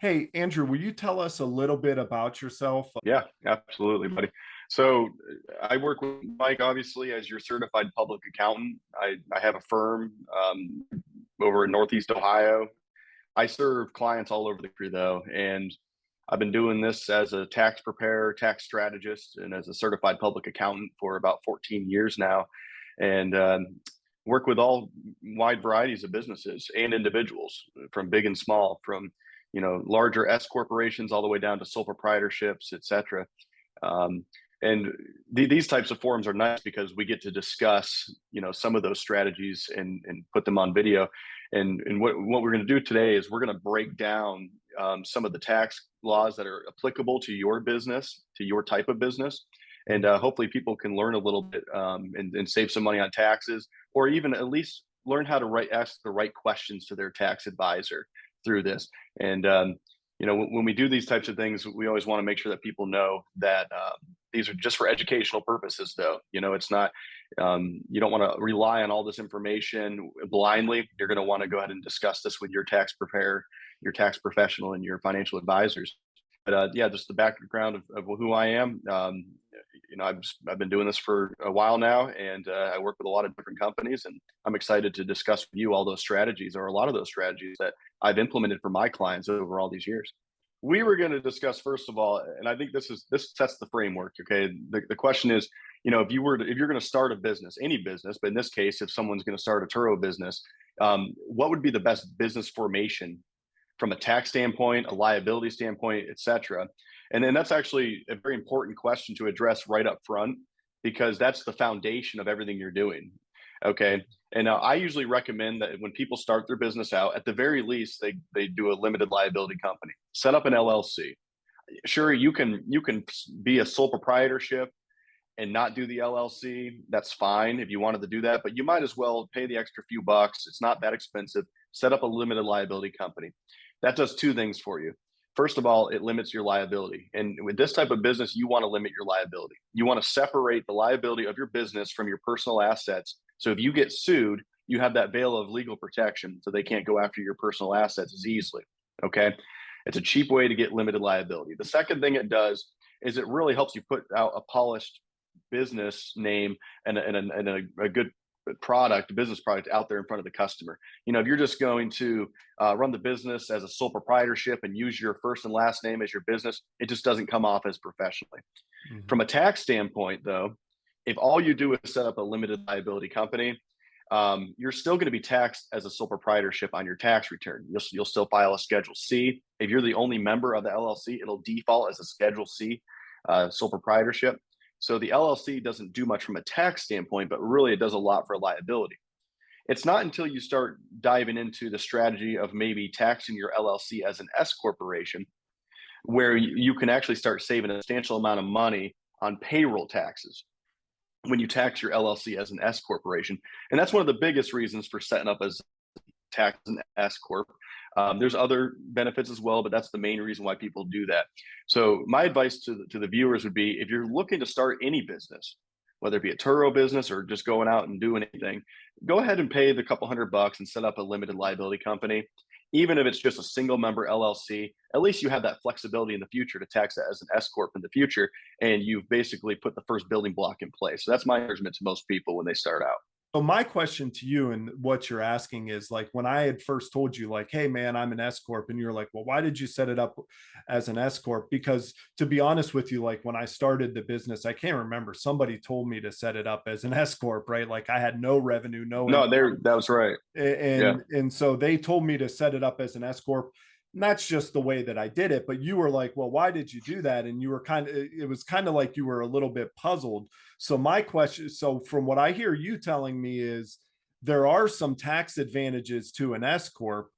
Hey, Andrew, will you tell us a little bit about yourself? Yeah, absolutely, buddy. So I work with Mike, obviously, as your certified public accountant. I have a firm over in Northeast Ohio. I serve clients all over the country, though, and I've been doing this as a tax preparer, tax strategist, and as a certified public accountant for about 14 years now, and work with all wide varieties of businesses and individuals, from big and small, from larger S corporations all the way down to sole proprietorships, et cetera. Um, and these types of forums are nice because we get to discuss, some of those strategies and put them on video. And what we're going to do today is we're going to break down some of the tax laws that are applicable to your business, to your type of business. And hopefully people can learn a little bit and save some money on taxes, or even at least learn how to ask the right questions to their tax advisor through this. And when we do these types of things, we always want to make sure that people know that these are just for educational purposes, though. It's not, you don't want to rely on all this information blindly. You're going to want to go ahead and discuss this with your tax preparer, your tax professional, and your financial advisors. But yeah, just the background of who I am. I've been doing this for a while now, and I work with a lot of different companies, and I'm excited to discuss with you all those strategies, or a lot of those strategies that I've implemented for my clients over all these years. We were going to discuss, first of all, and I think this sets the framework. Okay, the question is, if you're going to start a business, any business, but in this case, if someone's going to start a Turo business, what would be the best business formation from a tax standpoint, a liability standpoint, et cetera? And then that's actually a very important question to address right up front, because that's the foundation of everything you're doing. Okay. And now I usually recommend that when people start their business out, at the very least, they do a limited liability company, set up an LLC. Sure, you can be a sole proprietorship and not do the LLC. That's fine if you wanted to do that, but you might as well pay the extra few bucks. It's not that expensive. Set up a limited liability company. That does two things for you. First of all, it limits your liability. And with this type of business, you want to limit your liability. You want to separate the liability of your business from your personal assets. So if you get sued, you have that veil of legal protection, so they can't go after your personal assets as easily. Okay. It's a cheap way to get limited liability. The second thing it does is it really helps you put out a polished business name and a good business product out there in front of the customer. If you're just going to run the business as a sole proprietorship and use your first and last name as your business, it just doesn't come off as professionally. Mm-hmm. From a tax standpoint, though, if all you do is set up a limited liability company, you're still going to be taxed as a sole proprietorship on your tax return. You'll still file a Schedule C. If you're the only member of the LLC, it'll default as a Schedule C sole proprietorship. So the LLC doesn't do much from a tax standpoint, but really it does a lot for liability. It's not until you start diving into the strategy of maybe taxing your LLC as an S corporation where you can actually start saving a substantial amount of money on payroll taxes when you tax your LLC as an S corporation. And that's one of the biggest reasons for setting up as tax an S corp. There's other benefits as well, but that's the main reason why people do that. So my advice to the viewers would be, if you're looking to start any business, whether it be a Turo business or just going out and doing anything, go ahead and pay the couple $100 and set up a limited liability company. Even if it's just a single member LLC, at least you have that flexibility in the future to tax that as an S corp in the future, and you've basically put the first building block in place. So that's my encouragement to most people when they start out. So my question to you and what you're asking is, like, when I had first told you, like, hey man, I'm an S corp, and you're like, well, why did you set it up as an S corp? Because to be honest with you, like when I started the business, I can't remember, somebody told me to set it up as an S corp, right? Like I had no revenue, no that was right. And so they told me to set it up as an S corp. And that's just the way that I did it. But you were like, well, why did you do that? And you were it was kind of like you were a little bit puzzled. So my question, so from what I hear you telling me is there are some tax advantages to an S corp.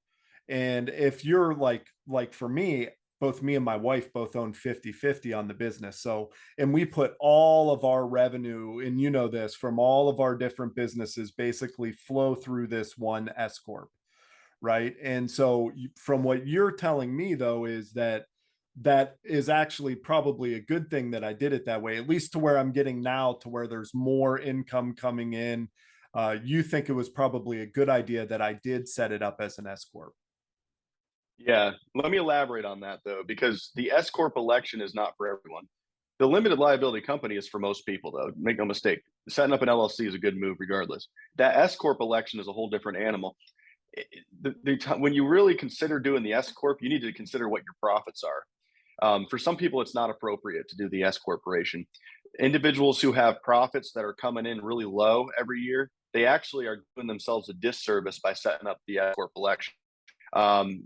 And if you're like for me, both me and my wife both own 50-50 on the business. So, and we put all of our revenue, and you know this, from all of our different businesses basically flow through this one S corp. Right. And so from what you're telling me, though, is that is actually probably a good thing that I did it that way, at least to where I'm getting now, to where there's more income coming in. You think it was probably a good idea that I did set it up as an S corp? Yeah, let me elaborate on that though, because the S corp election is not for everyone. The limited liability company is for most people, though. Make no mistake. Setting up an LLC is a good move, regardless. That S corp election is a whole different animal. When you really consider doing the S corp, you need to consider what your profits are. For some people, it's not appropriate to do the S corporation. Individuals who have profits that are coming in really low every year, they actually are doing themselves a disservice by setting up the S corp election. Um,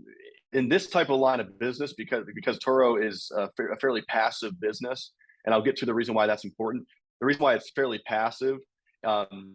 in this type of line of business, because Turo is a fairly passive business, and I'll get to the reason why that's important. The reason why it's fairly passive, um,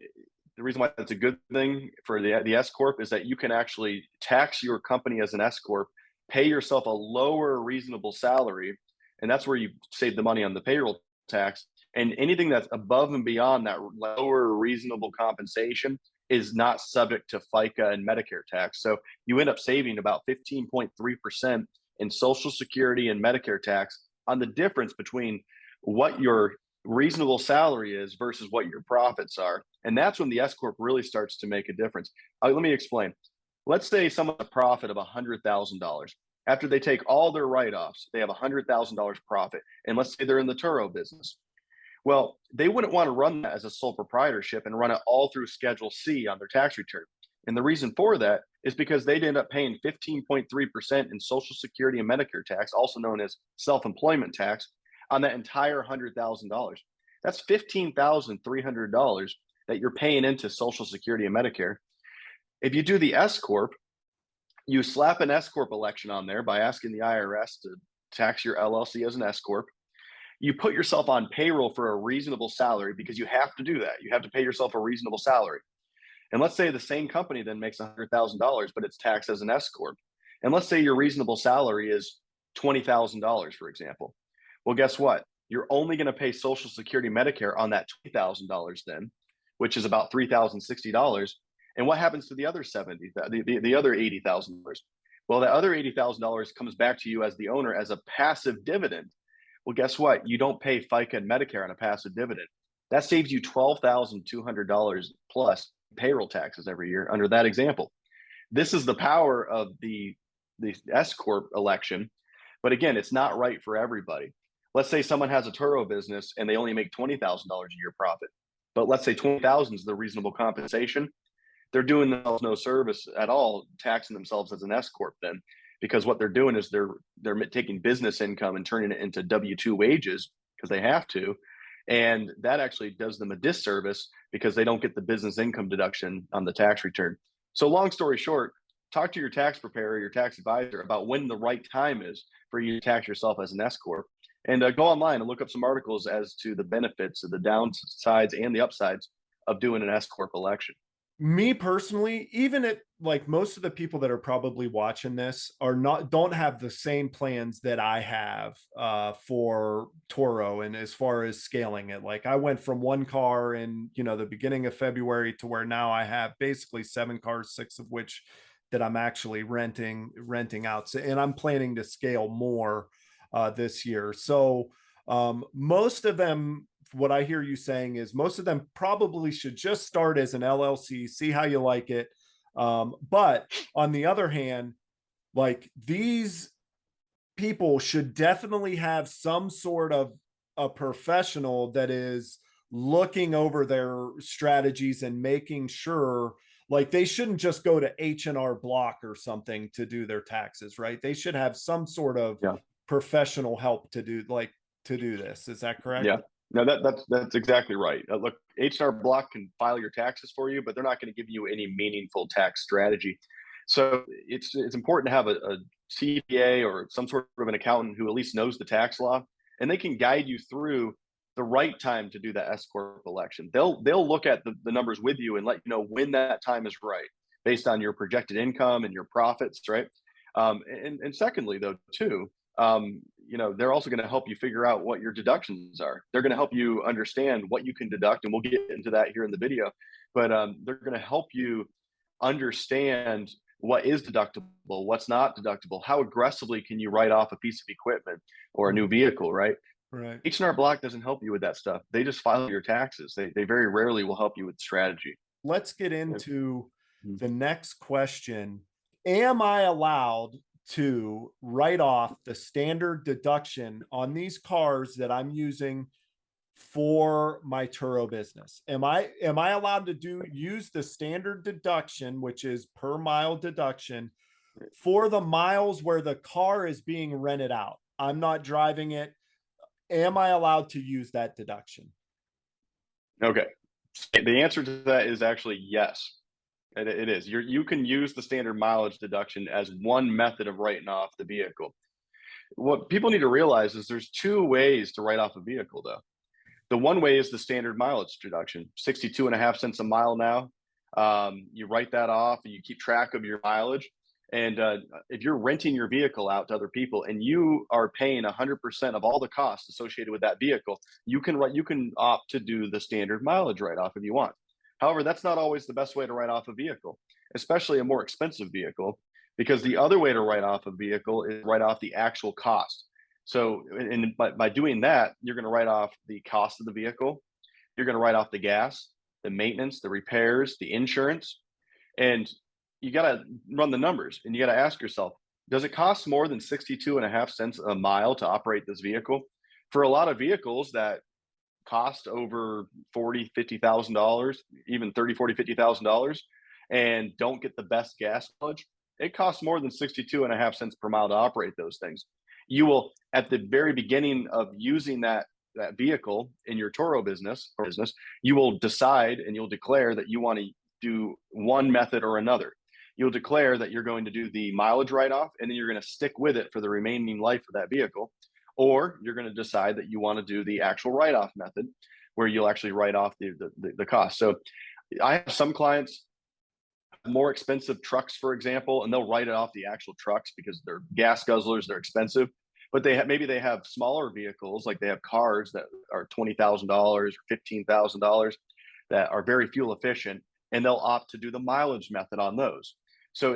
the reason why that's a good thing for the S corp is that you can actually tax your company as an S corp, pay yourself a lower reasonable salary, and that's where you save the money on the payroll tax. And anything that's above and beyond that lower reasonable compensation is not subject to FICA and Medicare tax. So you end up saving about 15.3% in Social Security and Medicare tax on the difference between what your reasonable salary is versus what your profits are. And that's when the S corp really starts to make a difference. Let me explain. Let's say someone has a profit of $100,000. After they take all their write-offs, they have $100,000 profit. And let's say they're in the Turo business. Well, they wouldn't want to run that as a sole proprietorship and run it all through Schedule C on their tax return. And the reason for that is because they'd end up paying 15.3% in Social Security and Medicare tax, also known as self-employment tax, on that entire $100,000. That's $15,300 that you're paying into Social Security and Medicare. If you do the S corp, you slap an S corp election on there by asking the IRS to tax your LLC as an S corp. You put yourself on payroll for a reasonable salary because you have to do that. You have to pay yourself a reasonable salary. And let's say the same company then makes $100,000, but it's taxed as an S corp. And let's say your reasonable salary is $20,000, for example. Well, guess what? You're only going to pay Social Security, Medicare on that $20,000 then, which is about $3,060. And what happens to the other the other $80,000? Well, that other $80,000 comes back to you as the owner as a passive dividend. Well, guess what? You don't pay FICA and Medicare on a passive dividend. That saves you $12,200 plus payroll taxes every year under that example. This is the power of the S corp election. But again, it's not right for everybody. Let's say someone has a Turo business and they only make $20,000 a year profit. But let's say 20,000 is the reasonable compensation. They're doing themselves no service at all, taxing themselves as an S corp then, because what they're doing is they're taking business income and turning it into W-2 wages because they have to. And that actually does them a disservice because they don't get the business income deduction on the tax return. So long story short, talk to your tax preparer, your tax advisor about when the right time is for you to tax yourself as an S corp. And go online and look up some articles as to the benefits of the downsides and the upsides of doing an S corp election. Me personally, even at like most of the people that are probably watching this don't have the same plans that I have for Turo, and as far as scaling it. Like I went from one car in the beginning of February to where now I have basically 7 cars, 6 of which that I'm actually renting out. So, and I'm planning to scale more this year. So most of them, what I hear you saying is most of them probably should just start as an LLC, see how you like it. But on the other hand, like these people should definitely have some sort of a professional that is looking over their strategies and making sure, like they shouldn't just go to H&R Block or something to do their taxes, right? They should have some sort of professional help to do this. Is that correct? Yeah. No, that's exactly right. Look, H&R Block can file your taxes for you, but they're not going to give you any meaningful tax strategy. So it's important to have a CPA or some sort of an accountant who at least knows the tax law, and they can guide you through the right time to do the S corp election. They'll look at the numbers with you and let you know when that time is right, based on your projected income and your profits, right? And secondly, though, too, they're also going to help you figure out what your deductions are. They're going to help you understand what you can deduct, and we'll get into that here in the video. But they're going to help you understand what is deductible, what's not deductible, how aggressively can you write off a piece of equipment or a new vehicle, right? Right. H&R Block doesn't help you with that stuff. They just file your taxes. They very rarely will help you with strategy. Let's get into the next question. Am I allowed to write off the standard deduction on these cars that I'm using for my Turo business? Am I allowed to use the standard deduction, which is per mile deduction, for the miles where the car is being rented out? I'm not driving it. Am I allowed to use that deduction? Okay. The answer to that is actually yes. It is. You can use the standard mileage deduction as one method of writing off the vehicle. What people need to realize is there's two ways to write off a vehicle, though. The one way is the standard mileage deduction, 62.5 cents a mile now. You write that off and you keep track of your mileage. And if you're renting your vehicle out to other people and you are paying 100% of all the costs associated with that vehicle, you can opt to do the standard mileage write-off if you want. However, that's not always the best way to write off a vehicle, especially a more expensive vehicle, because the other way to write off a vehicle is write off the actual cost. So, and by doing that, you're going to write off the cost of the vehicle. You're going to write off the gas, the maintenance, the repairs, the insurance, and you got to run the numbers and you got to ask yourself, does it cost more than 62.5 cents a mile to operate this vehicle? For a lot of vehicles that cost over $40,000, $50,000, even $30,000, $40,000, $50,000, and don't get the best gas mileage, it costs more than 62.5 cents per mile to operate those things. You will, at the very beginning of using that vehicle in your Turo business, you will decide and you'll declare that you want to do one method or another. You'll declare that you're going to do the mileage write-off, and then you're going to stick with it for the remaining life of that vehicle. Or you're going to decide that you want to do the actual write-off method, where you'll actually write off the cost. So I have some clients, more expensive trucks, for example, and they'll write it off the actual trucks because they're gas guzzlers, they're expensive. But maybe they have smaller vehicles, like they have cars that are $20,000 or $15,000 that are very fuel efficient, and they'll opt to do the mileage method on those. So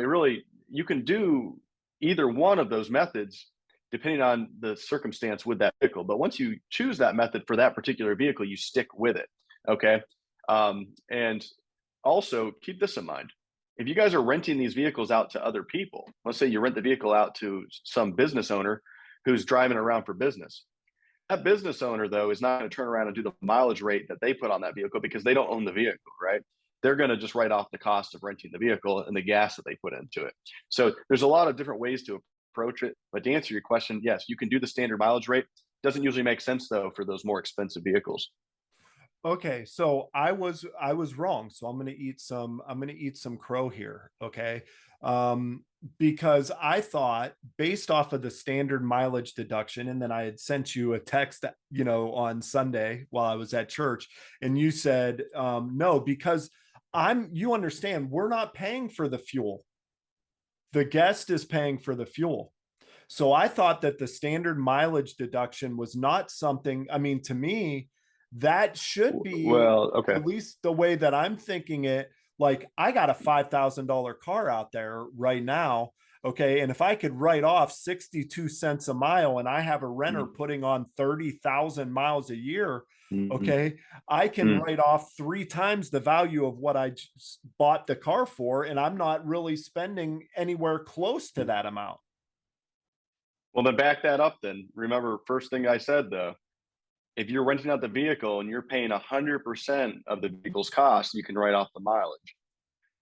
you can do either one of those methods depending on the circumstance with that vehicle. But once you choose that method for that particular vehicle, you stick with it. Okay. And also keep this in mind. If you guys are renting these vehicles out to other people, let's say you rent the vehicle out to some business owner who's driving around for business. That business owner, though, is not going to turn around and do the mileage rate that they put on that vehicle because they don't own the vehicle, right? They're going to just write off the cost of renting the vehicle and the gas that they put into it. So there's a lot of different ways to approach it. But to answer your question, yes, you can do the standard mileage rate. Doesn't usually make sense, though, for those more expensive vehicles. Okay, so I was wrong. So I'm gonna eat some crow here. Okay. Because I thought, based off of the standard mileage deduction, and then I had sent you a text, on Sunday while I was at church, and you said, no, because you understand, we're not paying for the fuel. The guest is paying for the fuel. So I thought that the standard mileage deduction was not something, I mean, to me, that should be, well, okay, at least the way that I'm thinking it. Like, I got a $5,000 car out there right now. Okay. And if I could write off 62 cents a mile and I have a renter putting on 30,000 miles a year, okay, I can write off 3 times the value of what I just bought the car for. And I'm not really spending anywhere close to that amount. Well, then back that up then. Remember, first thing I said, though, if you're renting out the vehicle and you're paying 100% of the vehicle's cost, you can write off the mileage.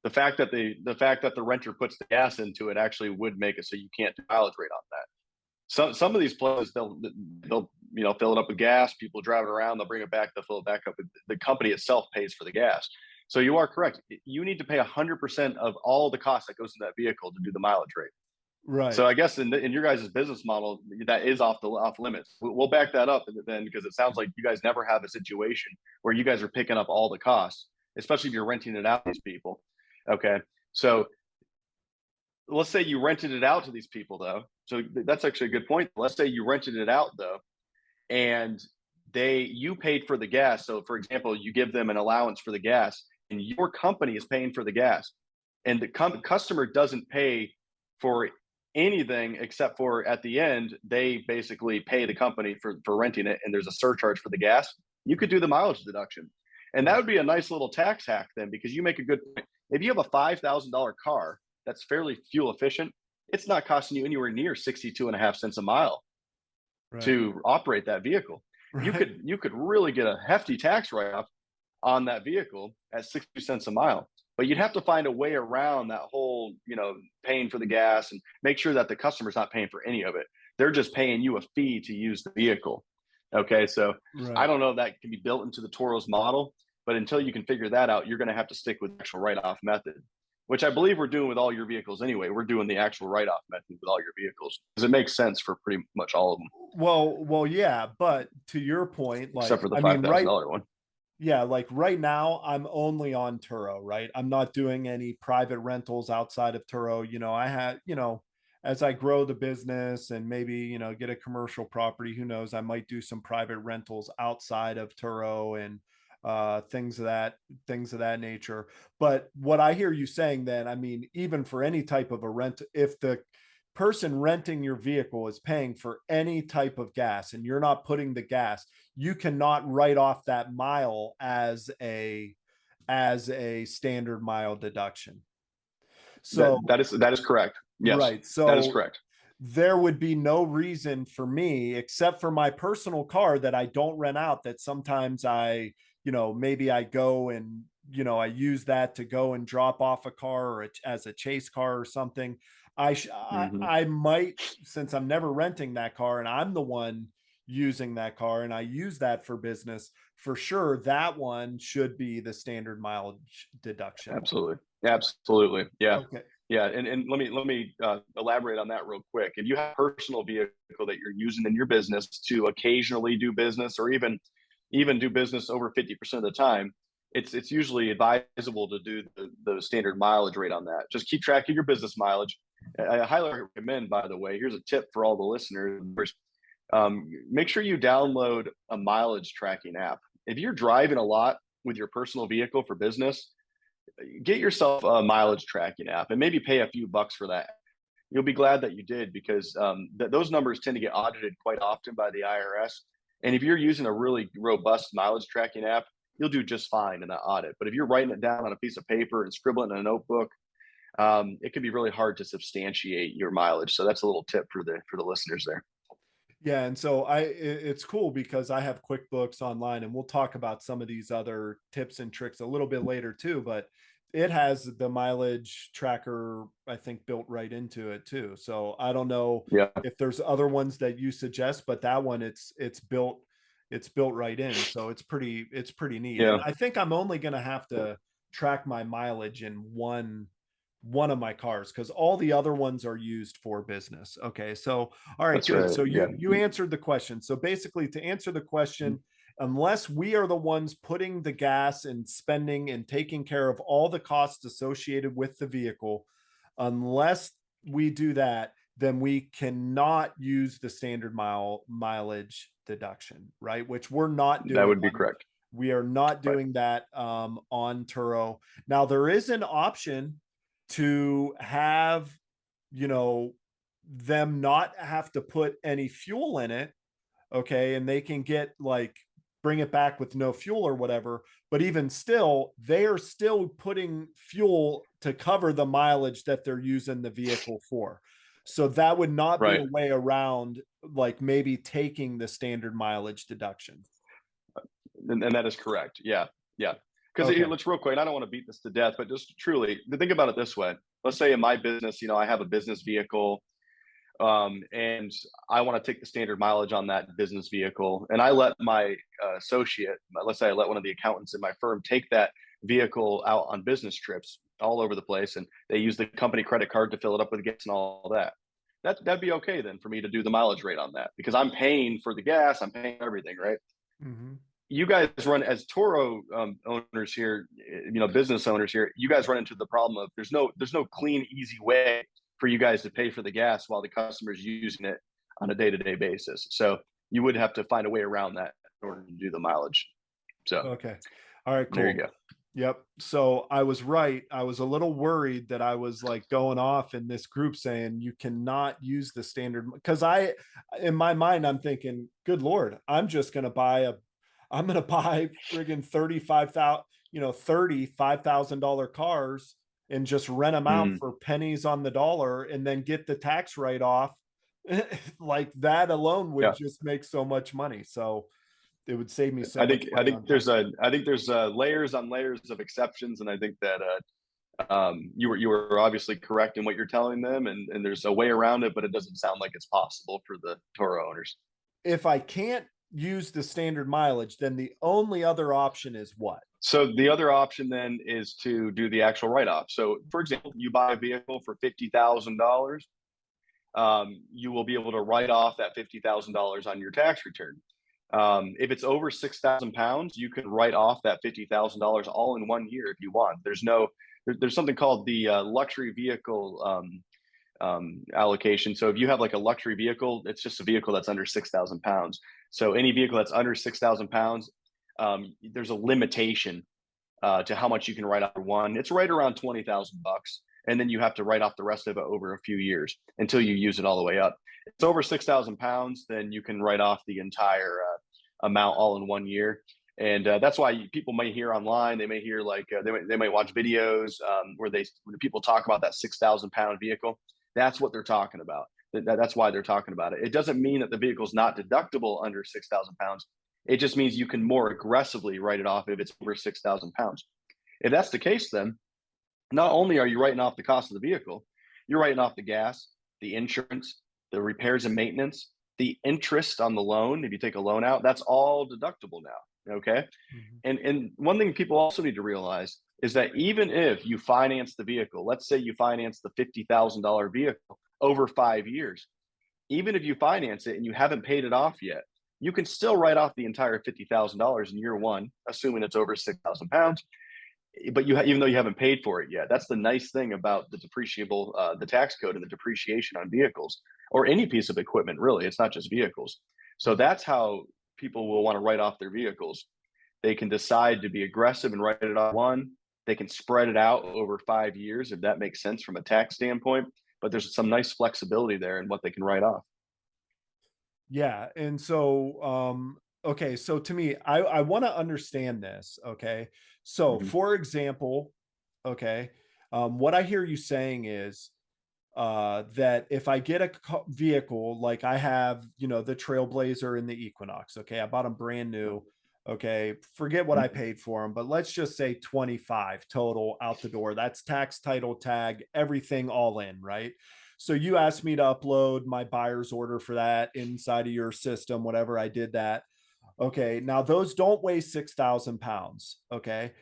The fact that the renter puts the gas into it actually would make it so you can't do mileage rate on that. Some of these places, they'll fill it up with gas. People driving around, they'll bring it back, they'll fill it back up. The company itself pays for the gas. So you are correct. You need to pay 100% of all the cost that goes into that vehicle to do the mileage rate. Right. So I guess in your guys' business model, that is off limits. We'll back that up then, because it sounds like you guys never have a situation where you guys are picking up all the costs, especially if you're renting it out to these people. Okay. So let's say you rented it out to these people, though. So that's actually a good point. Let's say you rented it out, though, and you paid for the gas. So for example, you give them an allowance for the gas and your company is paying for the gas, and the customer doesn't pay for anything except for, at the end, they basically pay the company for renting it, and there's a surcharge for the gas. You could do the mileage deduction. And that would be a nice little tax hack then, because you make a good point. If you have a $5,000 car that's fairly fuel efficient, it's not costing you anywhere near 62.5 cents a mile Right. to operate that vehicle. Right. You could really get a hefty tax write-off on that vehicle at 60 cents a mile. But you'd have to find a way around that whole, paying for the gas and make sure that the customer's not paying for any of it. They're just paying you a fee to use the vehicle. Okay, so I Right. don't know if that can be built into the Toro's model, but until you can figure that out, you're going to have to stick with the actual write-off method, which I believe we're doing with all your vehicles anyway. We're doing the actual write-off method with all your vehicles because it makes sense for pretty much all of them, Well, yeah, but to your point, except like, for the I five mean, thousand right. dollar one. Yeah, like right now, I'm only on Turo, right? I'm not doing any private rentals outside of Turo. I had, as I grow the business and maybe, get a commercial property, who knows, I might do some private rentals outside of Turo and things of that nature. But what I hear you saying then, I mean, even for any type of a rent, if the person renting your vehicle is paying for any type of gas and you're not putting the gas, you cannot write off that mile as a standard mile deduction. So That is correct. Yes, right. that is So correct. there would be no reason for me, except for my personal car that I don't rent out, that sometimes maybe I go and, I use that to go and drop off a car or as a chase car or something. Hmm. I might, since I'm never renting that car and I'm the one using that car and I use that for business, for sure, that one should be the standard mileage deduction. Absolutely. Absolutely. Yeah. Okay. Yeah. And let me elaborate on that real quick. If you have a personal vehicle that you're using in your business to occasionally do business or even do business over 50% of the time, it's usually advisable to do the standard mileage rate on that. Just keep track of your business mileage. I highly recommend, by the way, here's a tip for all the listeners. Make sure you download a mileage tracking app. If you're driving a lot with your personal vehicle for business, get yourself a mileage tracking app and maybe pay a few bucks for that. You'll be glad that you did because those numbers tend to get audited quite often by the IRS. And if you're using a really robust mileage tracking app, you'll do just fine in that audit. But if you're writing it down on a piece of paper and scribbling in a notebook, it can be really hard to substantiate your mileage. So that's a little tip for the listeners there. Yeah, and so it's cool because I have QuickBooks online and we'll talk about some of these other tips and tricks a little bit later too, but it has the mileage tracker, I think, built right into it too. So I don't know Yeah, if there's other ones that you suggest, but that one it's built right in. So it's pretty neat. And yeah, I think I'm only going to have to track my mileage in one of my cars because all the other ones are used for business. Okay. So, all right, that's good. right. So Yeah, you answered the question. So basically to answer the question, unless we are the ones putting the gas and spending and taking care of all the costs associated with the vehicle, unless we do that, then we cannot use the standard mileage deduction, right? Which we're not that doing would be on, correct. we are not Right. doing that on Turo. Now there is an option to have, you know, them not have to put any fuel in it. Okay. And they can get like, bring it back with no fuel or whatever. But even still, they are still putting fuel to cover the mileage that they're using the vehicle for. So that would not be Right. a way around, like maybe taking the standard mileage deduction. And that is correct. Yeah. Yeah. Because Okay. let's real quick, and I don't want to beat this to death, but just truly think about it this way. Let's say in my business, I have a business vehicle, and I want to take the standard mileage on that business vehicle, and I let my associate, let's say I let one of the accountants in my firm take that vehicle out on business trips all over the place, and they use the company credit card to fill it up with gas and all that. That'd be okay then for me to do the mileage rate on that because I'm paying for the gas, I'm paying everything, right? Mhm. You guys run as Turo owners here, business owners here. You guys run into the problem of there's no clean, easy way for you guys to pay for the gas while the customer's using it on a day-to-day basis. So you would have to find a way around that in order to do the mileage. So Okay. All right, there you cool. go. Yep. So I was right. I was a little worried that I was like going off in this group saying you cannot use the standard because in my mind, I'm thinking, good Lord, I'm going to buy friggin' $35,000, $35,000 cars and just rent them out Mm, for pennies on the dollar and then get the tax write-off. Like that alone would yeah. just make so much money. So it would save me so I much think I money think on there's tax. layers on layers of exceptions, and I think that you were obviously correct in what you're telling them, and there's a way around it, but it doesn't sound like it's possible for the Toro owners. If I can't use the standard mileage, then the only other option is what? So the other option then is to do the actual write-off. So for example, you buy a vehicle for $50,000, you will be able to write off that $50,000 on your tax return. If it's over 6,000 pounds, you can write off that $50,000 all in 1 year if you want. There's something called the luxury vehicle allocation. So if you have like a luxury vehicle, it's just a vehicle that's under 6,000 pounds. So any vehicle that's under 6,000 pounds, there's a limitation to how much you can write off for one. It's right around 20,000 bucks, and then you have to write off the rest of it over a few years until you use it all the way up. If it's over 6,000 pounds, then you can write off the entire amount all in 1 year. And that's why people might hear online. They may hear like they might watch videos where people talk about that 6,000 pound vehicle. That's what they're talking about. That's why they're talking about it. It doesn't mean that the vehicle is not deductible under 6,000 pounds. It just means you can more aggressively write it off if it's over 6,000 pounds. If that's the case, then not only are you writing off the cost of the vehicle, you're writing off the gas, the insurance, the repairs and maintenance, the interest on the loan. If you take a loan out, that's all deductible now. Okay. Mhm. And one thing people also need to realize is that even if you finance the vehicle, let's say you finance the $50,000 vehicle over 5 years, even if you finance it and you haven't paid it off yet, you can still write off the entire $50,000 in year one, assuming it's over 6,000 pounds. But even though you haven't paid for it yet, that's the nice thing about the depreciable, the tax code and the depreciation on vehicles or any piece of equipment. Really, it's not just vehicles. So that's how people will want to write off their vehicles. They can decide to be aggressive and write it off one. They can spread it out over 5 years if that makes sense from a tax standpoint. But there's some nice flexibility there in what they can write off. Yeah. And so, okay. So to me, I want to understand this. Okay. So Mhm. for example, okay, what I hear you saying is, that if I get a vehicle, like I have, the Trailblazer and the Equinox, okay, I bought them brand new. Okay. Forget what I paid for them, but let's just say 25 total out the door. That's tax, title, tag, everything all in, right? So you asked me to upload my buyer's order for that inside of your system, whatever. I did that. Okay. Now those don't weigh 6,000 pounds. Okay.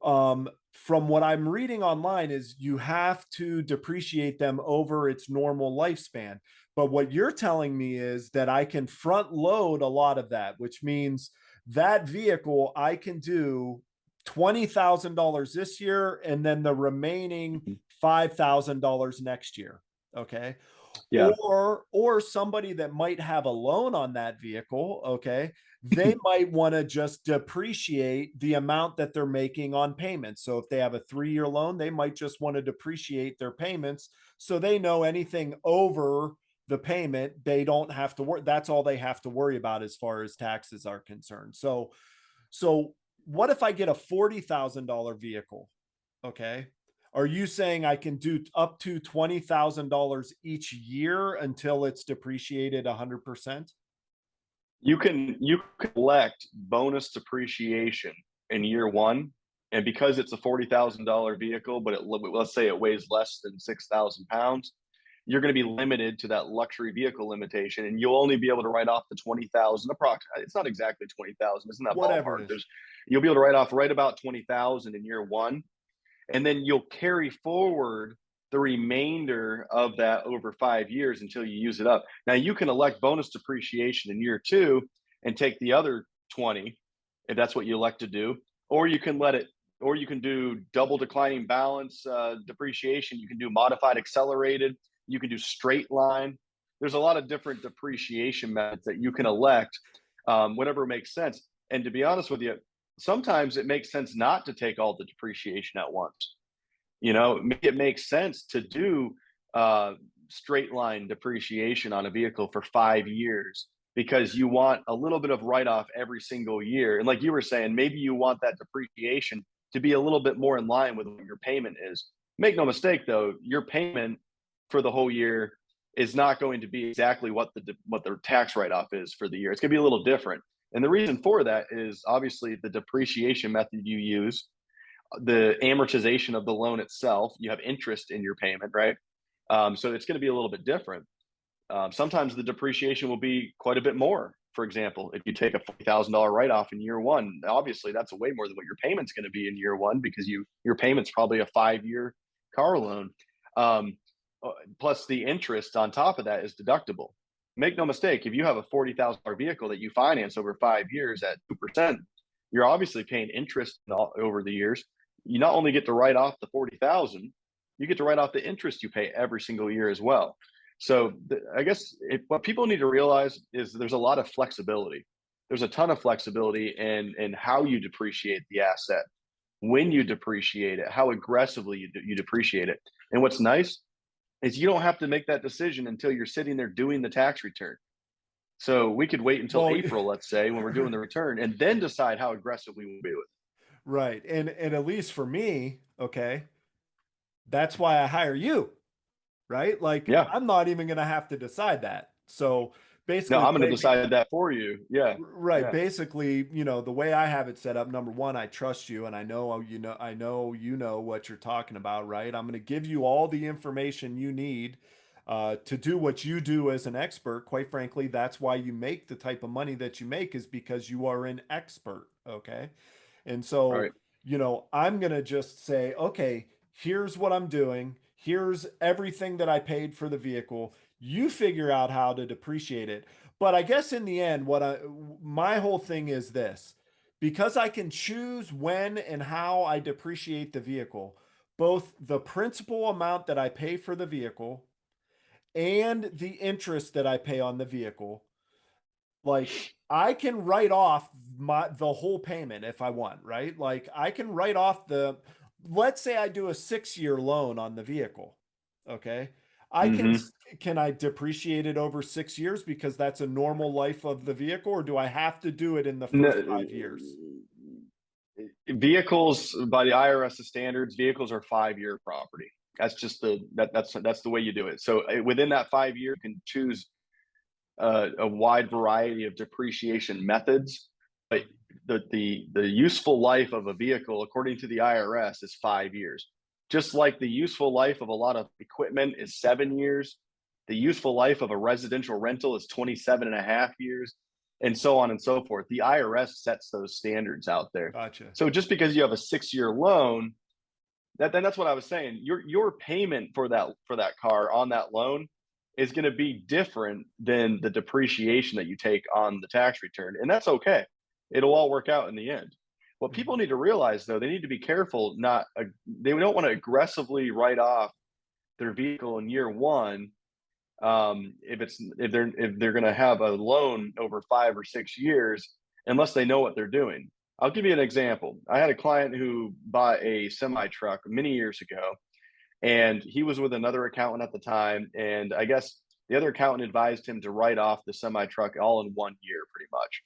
From what I'm reading online is you have to depreciate them over its normal lifespan. But what you're telling me is that I can front load a lot of that, which means that vehicle I can do $20,000 this year and then the remaining $5,000 next year. Okay. Yeah. Or somebody that might have a loan on that vehicle, okay, they might want to just depreciate the amount that they're making on payments. So if they have a 3-year loan, they might just want to depreciate their payments so they know anything over the payment, they don't have to worry. That's all they have to worry about as far as taxes are concerned. So what if I get a $40,000 vehicle? Okay. Are you saying I can do up to $20,000 each year until it's depreciated 100%? You collect bonus depreciation in year one, and because it's a $40,000 vehicle, but let's say it weighs less than 6,000 pounds, you're going to be limited to that luxury vehicle limitation, and you'll only be able to write off the 20,000 approximately. It's not exactly 20,000. It's in that Whatever ballpark. it is. You'll be able to write off right about 20,000 in year one, and then you'll carry forward the remainder of that over 5 years until you use it up. Now you can elect bonus depreciation in year two and take the other 20 if that's what you elect to do, or you can let it, or you can do double declining balance depreciation. You can do modified accelerated. You can do straight line. There's a lot of different depreciation methods that you can elect, whatever makes sense. And to be honest with you, sometimes it makes sense not to take all the depreciation at once. Maybe it makes sense to do straight line depreciation on a vehicle for 5 years because you want a little bit of write off every single year. And like you were saying, maybe you want that depreciation to be a little bit more in line with what your payment is. Make no mistake though, your payment for the whole year is not going to be exactly what the tax write-off is for the year. It's going to be a little different. And the reason for that is obviously the depreciation method you use, the amortization of the loan itself. You have interest in your payment, right? So it's going to be a little bit different. Sometimes the depreciation will be quite a bit more. For example, if you take a $40,000 write-off in year one, obviously that's way more than what your payment's going to be in year one, because your payment's probably a 5-year car loan. Um, Plus the interest on top of that is deductible. Make no mistake, if you have a $40,000 vehicle that you finance over 5 years at 2%, you're obviously paying interest over the years. You not only get to write off the 40,000, you get to write off the interest you pay every single year as well. So I guess what people need to realize is there's a lot of flexibility. There's a ton of flexibility in how you depreciate the asset, when you depreciate it, how aggressively you depreciate it. And what's nice is you don't have to make that decision until you're sitting there doing the tax return. So we could wait until Well, April, let's say, when we're doing the return, and then decide how aggressive we will be with right. And at least for me, okay, that's why I hire you, right? it. Like Yeah. I'm not even going to have to decide that. So No, basically I'm the going to way, decide that for you. Yeah. right, Yeah. basically, the way I have it set up, number one, I trust you and I know what you're talking about, right? I'm going to give you all the information you need to do what you do as an expert. Quite frankly, that's why you make the type of money that you make, is because you are an expert, okay? And so, Right. I'm going to just say, okay, here's what I'm doing. Here's everything that I paid for the vehicle. You figure out how to depreciate it. But I guess in the end, my whole thing is this: because I can choose when and how I depreciate the vehicle, both the principal amount that I pay for the vehicle and the interest that I pay on the vehicle, like I can write off the whole payment if I want, right? Like I can write off let's say I do a 6-year loan on the vehicle. Okay. I Hmm. can I depreciate it over 6 years because that's a normal life of the vehicle, or do I have to do it in the No, first 5 years? vehicles by the IRS standards, vehicles are 5-year property. That's just that's the way you do it. So within that 5 year, you can choose a wide variety of depreciation methods, but the useful life of a vehicle, according to the IRS, is 5 years. Just like the useful life of a lot of equipment is 7 years, the useful life of a residential rental is 27 and a half years, and so on and so forth. The IRS sets those standards out there. Gotcha. So just because you have a 6-year loan, that's what I was saying. Your payment for that car on that loan is going to be different than the depreciation that you take on the tax return, and that's okay. It'll all work out in the end. What people Mhm. need to realize, though, they need to be careful. They don't want to aggressively write off their vehicle in year one, if they're going to have a loan over 5 or 6 years, unless they know what they're doing. I'll give you an example. I had a client who bought a semi truck many years ago, and he was with another accountant at the time. And I guess the other accountant advised him to write off the semi truck all in 1 year, pretty much.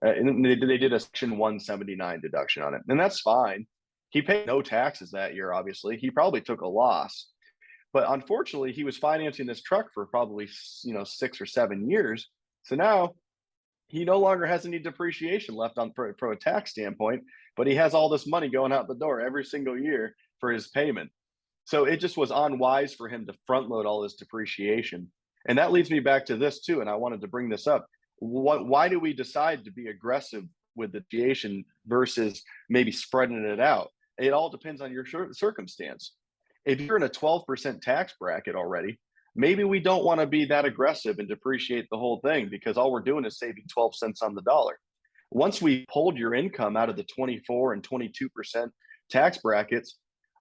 And they did a Section 179 deduction on it, and that's fine. He paid no taxes that year. Obviously, he probably took a loss, but unfortunately, he was financing this truck for probably 6 or 7 years. So now he no longer has any depreciation left on from a tax standpoint, but he has all this money going out the door every single year for his payment. So it just was unwise for him to front load all this depreciation. And that leads me back to this too. And I wanted to bring this up. Why do we decide to be aggressive with depreciation versus maybe spreading it out? It all depends on your circumstance. If you're in a 12% tax bracket already, maybe we don't want to be that aggressive and depreciate the whole thing, because all we're doing is saving 12 cents on the dollar. Once we pulled your income out of the 24 and 22% tax brackets,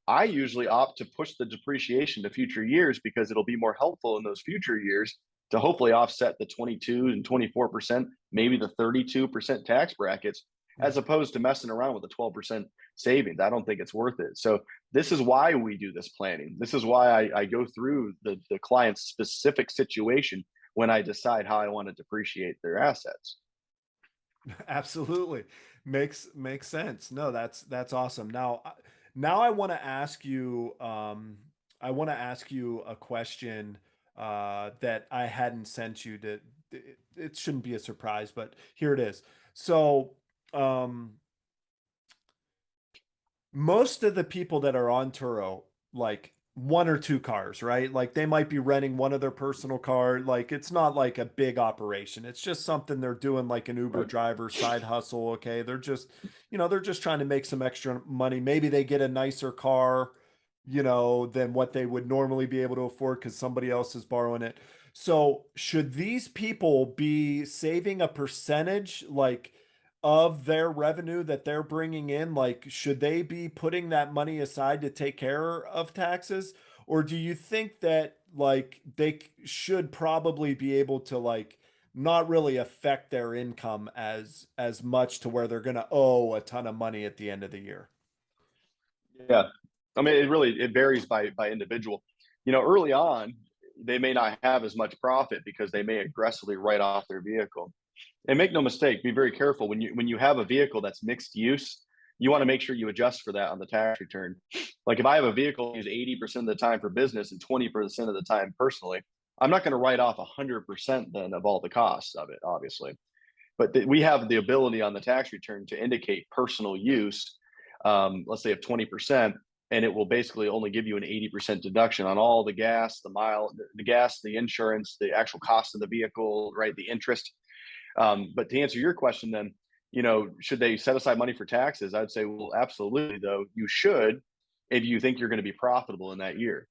I usually opt to push the depreciation to future years, because it'll be more helpful in those future years to hopefully offset the 22 and 24%, maybe the 32% tax brackets, as Mhm. opposed to messing around with a 12% savings. I don't think it's worth it. So this is why we do this planning. This is why I go through the client's specific situation when I decide how I want to depreciate their assets. Absolutely. Makes sense. No, that's awesome. Now, Now I want to ask you, a question that I hadn't sent you. It shouldn't be a surprise, but here it is. So, um, most of the people that are on Turo, like one or two cars, right? Like they might be renting one of their personal car. Like it's not like a big operation. It's just something they're doing like an Uber Right. driver side hustle. Okay. They're just, they're just trying to make some extra money. Maybe they get a nicer car, than what they would normally be able to afford because somebody else is borrowing it. So should these people be saving a percentage like of their revenue that they're bringing in? Like, should they be putting that money aside to take care of taxes? Or do you think that like they should probably be able to like not really affect their income as much to where they're going to owe a ton of money at the end of the year? Yeah. I mean, it varies by individual. Early on, they may not have as much profit because they may aggressively write off their vehicle. And make no mistake, be very careful when you have a vehicle that's mixed use. You want to make sure you adjust for that on the tax return. Like if I have a vehicle I use 80% of the time for business and 20% of the time personally, I'm not going to write off 100% then of all the costs of it, obviously. But we have the ability on the tax return to indicate personal use, let's say of 20%, and it will basically only give you an 80% deduction on all the gas, the gas, the insurance, the actual cost of the vehicle, right? The interest. But to answer your question, then, should they set aside money for taxes? I'd say, well, absolutely, though. You should if you think you're going to be profitable in that year.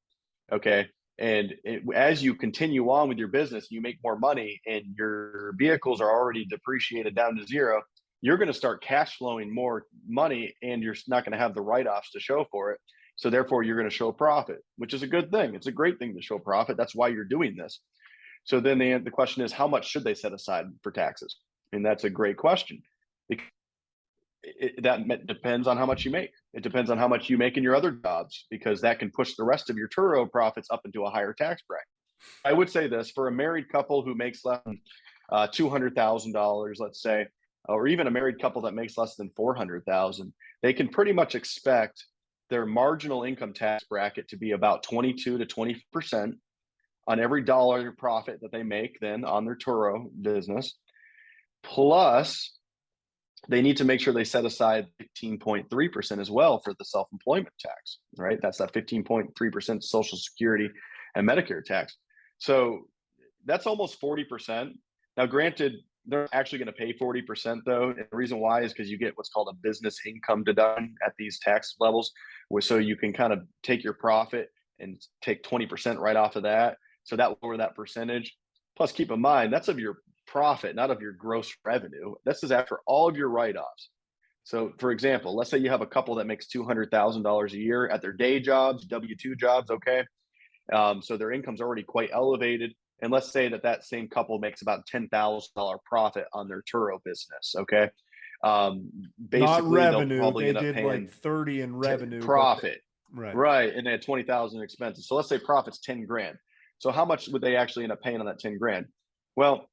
Okay. And as you continue on with your business, you make more money and your vehicles are already depreciated down to zero. You're going to start cash flowing more money and you're not going to have the write offs to show for it. So, therefore, you're going to show profit, which is a good thing. It's a great thing to show profit. That's why you're doing this. So then the question is, how much should they set aside for taxes? And that's a great question. That depends on how much you make. It depends on how much you make in your other jobs, because that can push the rest of your Turo profits up into a higher tax bracket. I would say this for a married couple who makes less than $200,000, let's say, or even a married couple that makes less than 400,000, they can pretty much expect their marginal income tax bracket to be about 22 to 20% on every dollar profit that they make then on their Turo business. Plus, they need to make sure they set aside 15.3% as well for the self-employment tax, right? That's that 15.3% Social Security and Medicare tax. So that's almost 40%. Now, granted, they're actually going to pay 40% though. And the reason why is because you get what's called a business income deduction at these tax levels, where so you can kind of take your profit and take 20% right off of that. So that will lower that percentage. Plus, keep in mind, that's of your profit, not of your gross revenue. This is after all of your write-offs. So, for example, let's say you have a couple that makes $200,000 a year at their day jobs, W-2 jobs, okay? So their income's already quite elevated. And let's say that same couple makes about $10,000 profit on their Turo business, okay? Not Basically, they'll revenue. probably They end up did like paying 30 in revenue, but profit, right. right? And they had 20,000 expenses. So let's say profit's 10 grand. So how much would they actually end up paying on that 10 grand? Well,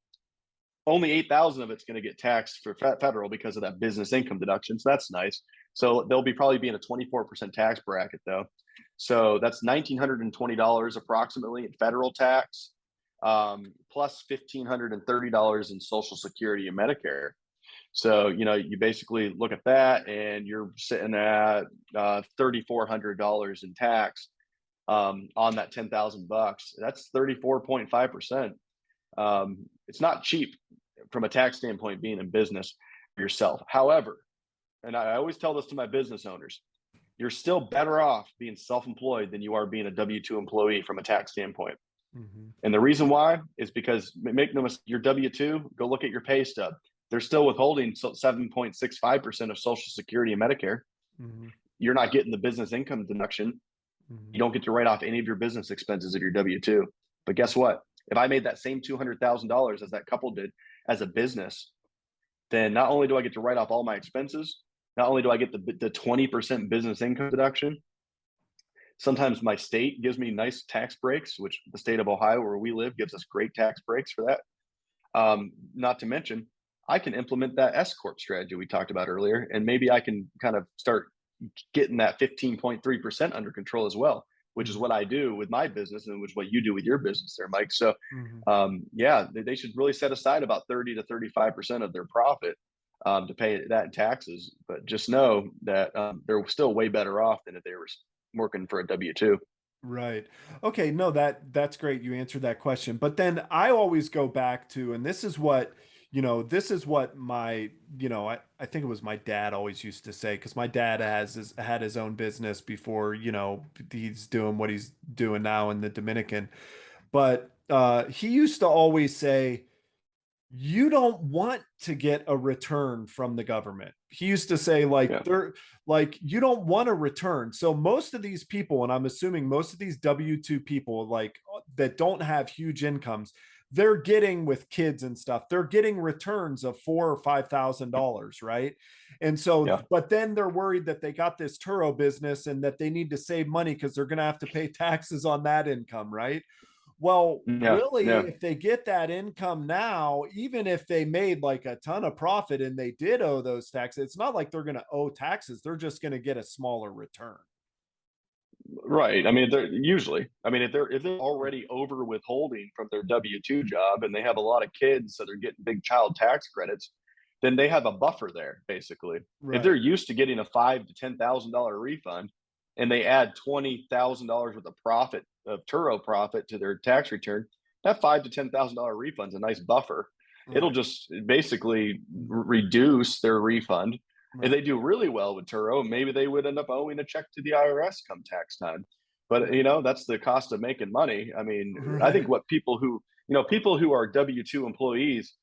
only 8,000 of it's going to get taxed for federal because of that business income deduction. So that's nice. So they'll probably be in a 24% tax bracket though. So that's $1,920 approximately in federal tax, plus $1,530 in Social Security and Medicare. So, you basically look at that and you're sitting at $3,400 in tax on that 10,000 bucks. That's 34.5%. It's not cheap from a tax standpoint being in business yourself. However, and I always tell this to my business owners, you're still better off being self-employed than you are being a W-2 employee from a tax standpoint. Mm-hmm. And the reason why is because, make no mistake, your W-2, go look at your pay stub. They're still withholding 7.65% of Social Security and Medicare. Mm-hmm. You're not getting the business income deduction. Mm-hmm. You don't get to write off any of your business expenses of your W-2. But guess what? If I made that same $200,000 as that couple did as a business, then not only do I get to write off all my expenses, not only do I get the 20% business income deduction, sometimes my state gives me nice tax breaks, which the state of Ohio, where we live, gives us great tax breaks for that. Not to mention, I can implement that SCorp strategy we talked about earlier, and maybe I can kind of start getting that 15.3% under control as well, which is what I do with my business and which is what you do with your business there, Mike. So Mhm. yeah, they should really set aside about 30 to 35% of their profit to pay that in taxes. But just know that they're still way better off than if they were working for a W-2. Right. Okay, no, that's great. You answered that question. But then I always go back to, and this is what, this is what my, I think it was my dad always used to say, because my dad had his own business before, he's doing what he's doing now in the Dominican. But he used to always say, you don't want to get a return from the government. He used to say, Yeah. you don't want a return. So most of these people, and I'm assuming most of these W-2 people that don't have huge incomes, they're getting, with kids and stuff, they're getting returns of $4,000 or $5,000, right? And so, Yeah. but then they're worried that they got this Turo business and that they need to save money because they're going to have to pay taxes on that income, right? Well, Yeah. really, Yeah. if they get that income now, even if they made like a ton of profit and they did owe those taxes, it's not like they're going to owe taxes. They're just going to get a smaller return. Right. I mean, they're usually, I mean, if they're already over withholding from their W-2 job and they have a lot of kids, so they're getting big child tax credits, then they have a buffer there, basically. If they're Right. used to getting a $5,000 to $10,000 refund and they add $20,000 worth of profit of Turo profit to their tax return, that $5,000 to $10,000 refund is a nice buffer. It'll Right. just basically reduce their refund. If Right. they do really well with Turo, maybe they would end up owing a check to the IRS come tax time. But that's the cost of making money. I mean, I think Right. what people who are W-2 employees,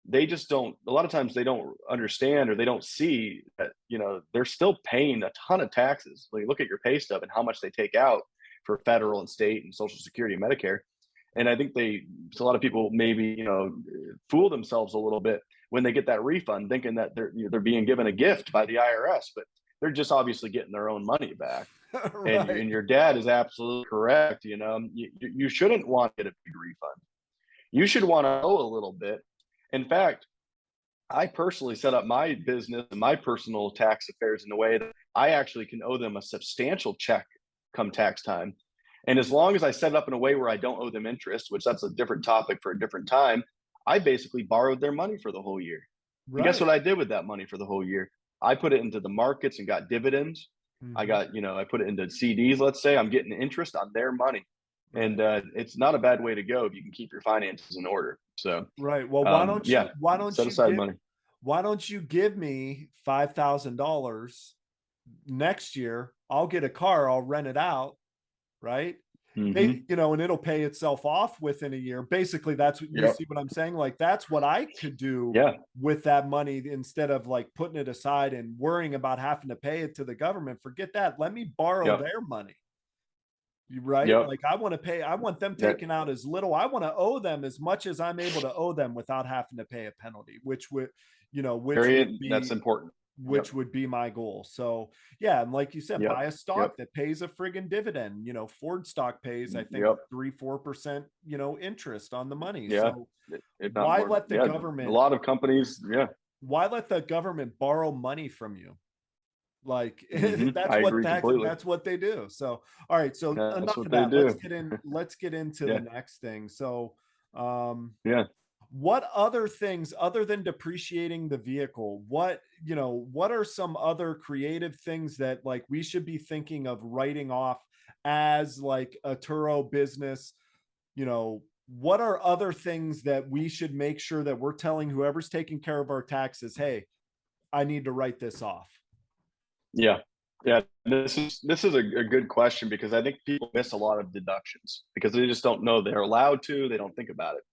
they just don't, a lot of times they don't understand or they don't see that, they're still paying a ton of taxes. Like, look at your pay stub and how much they take out for federal and state and Social Security and Medicare. And I think a lot of people maybe, fool themselves a little bit when they get that refund, thinking that they're being given a gift by the IRS, but they're just obviously getting their own money back. And Right. your dad is absolutely correct. You shouldn't want to get a big refund. You should want to owe a little bit. In fact, I personally set up my business and my personal tax affairs in a way that I actually can owe them a substantial check come tax time. And as long as I set it up in a way where I don't owe them interest, which that's a different topic for a different time, I basically borrowed their money for the whole year. And guess Right. what I did with that money for the whole year? I put it into the markets and got dividends. Mhm. I put it into CDs, let's say. I'm getting interest on their money. And Right. it's not a bad way to go if you can keep your finances in order. So, Right. Well, yeah, set aside money. why don't you give me $5,000 next year? I'll get a car, I'll rent it out, right? Hmm. And it'll pay itself off within a year. Basically, that's what you Yep. see what I'm saying. Like, that's what I could do Yeah. with that money instead of like putting it aside and worrying about having to pay it to the government. Forget that. Let me borrow Yep. their money. Right? Yep. Like, I want them That taken out as little. I want to owe them as much as I'm able to owe them without having to pay a penalty, period. That's important. Yep. which would be my goal. So yeah, and like you said, Yep. buy a Yep. stock that pays a friggin' dividend. Ford stock pays, I think, Yep. 3-4%, interest on the money. Yeah. So If not why more. let the Yeah. A government lot of companies. Yeah. borrow money from you? Like, I agree completely. that's what they do. So all right, so That's enough what of they that. do. Let's get into the Yeah. next thing. So um Yeah. what other things other than depreciating the vehicle, what are some other creative things that like we should be thinking of writing off as like a Turo business? What are other things that we should make sure that we're telling whoever's taking care of our taxes, hey, I need to write this off? Yeah. Yeah. This is a good question because I think people miss a lot of deductions because they just don't know they're allowed to. They don't think about it.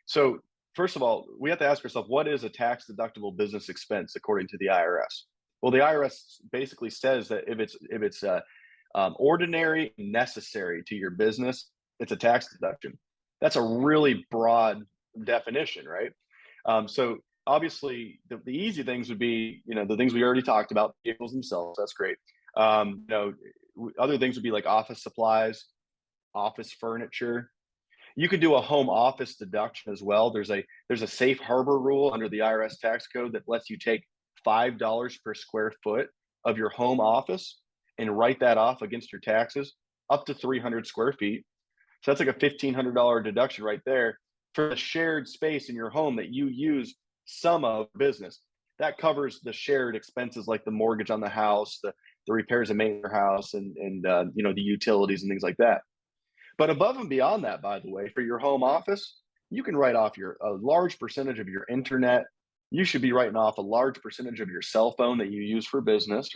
So first of all, we have to ask ourselves, what is a tax deductible business expense according to the IRS? Well, the IRS basically says that if it's ordinary and necessary to your business, it's a tax deduction. That's a really broad definition, right? So obviously, the easy things would be, the things we already talked about, vehicles themselves. That's great. Other things would be like office supplies, office furniture. You could do a home office deduction as well. There's a safe harbor rule under the IRS tax code that lets you take $5 per square foot of your home office and write that off against your taxes up to 300 square feet. So that's like a $1,500 deduction right there for the shared space in your home that you use some of business. That covers the shared expenses like the mortgage on the house, the repairs and maintenance of your house, and you know, the utilities and things like that. But above and beyond that, by the way, for your home office, you can write off a large percentage of your internet. You should be writing off a large percentage of your cell phone that you use for business.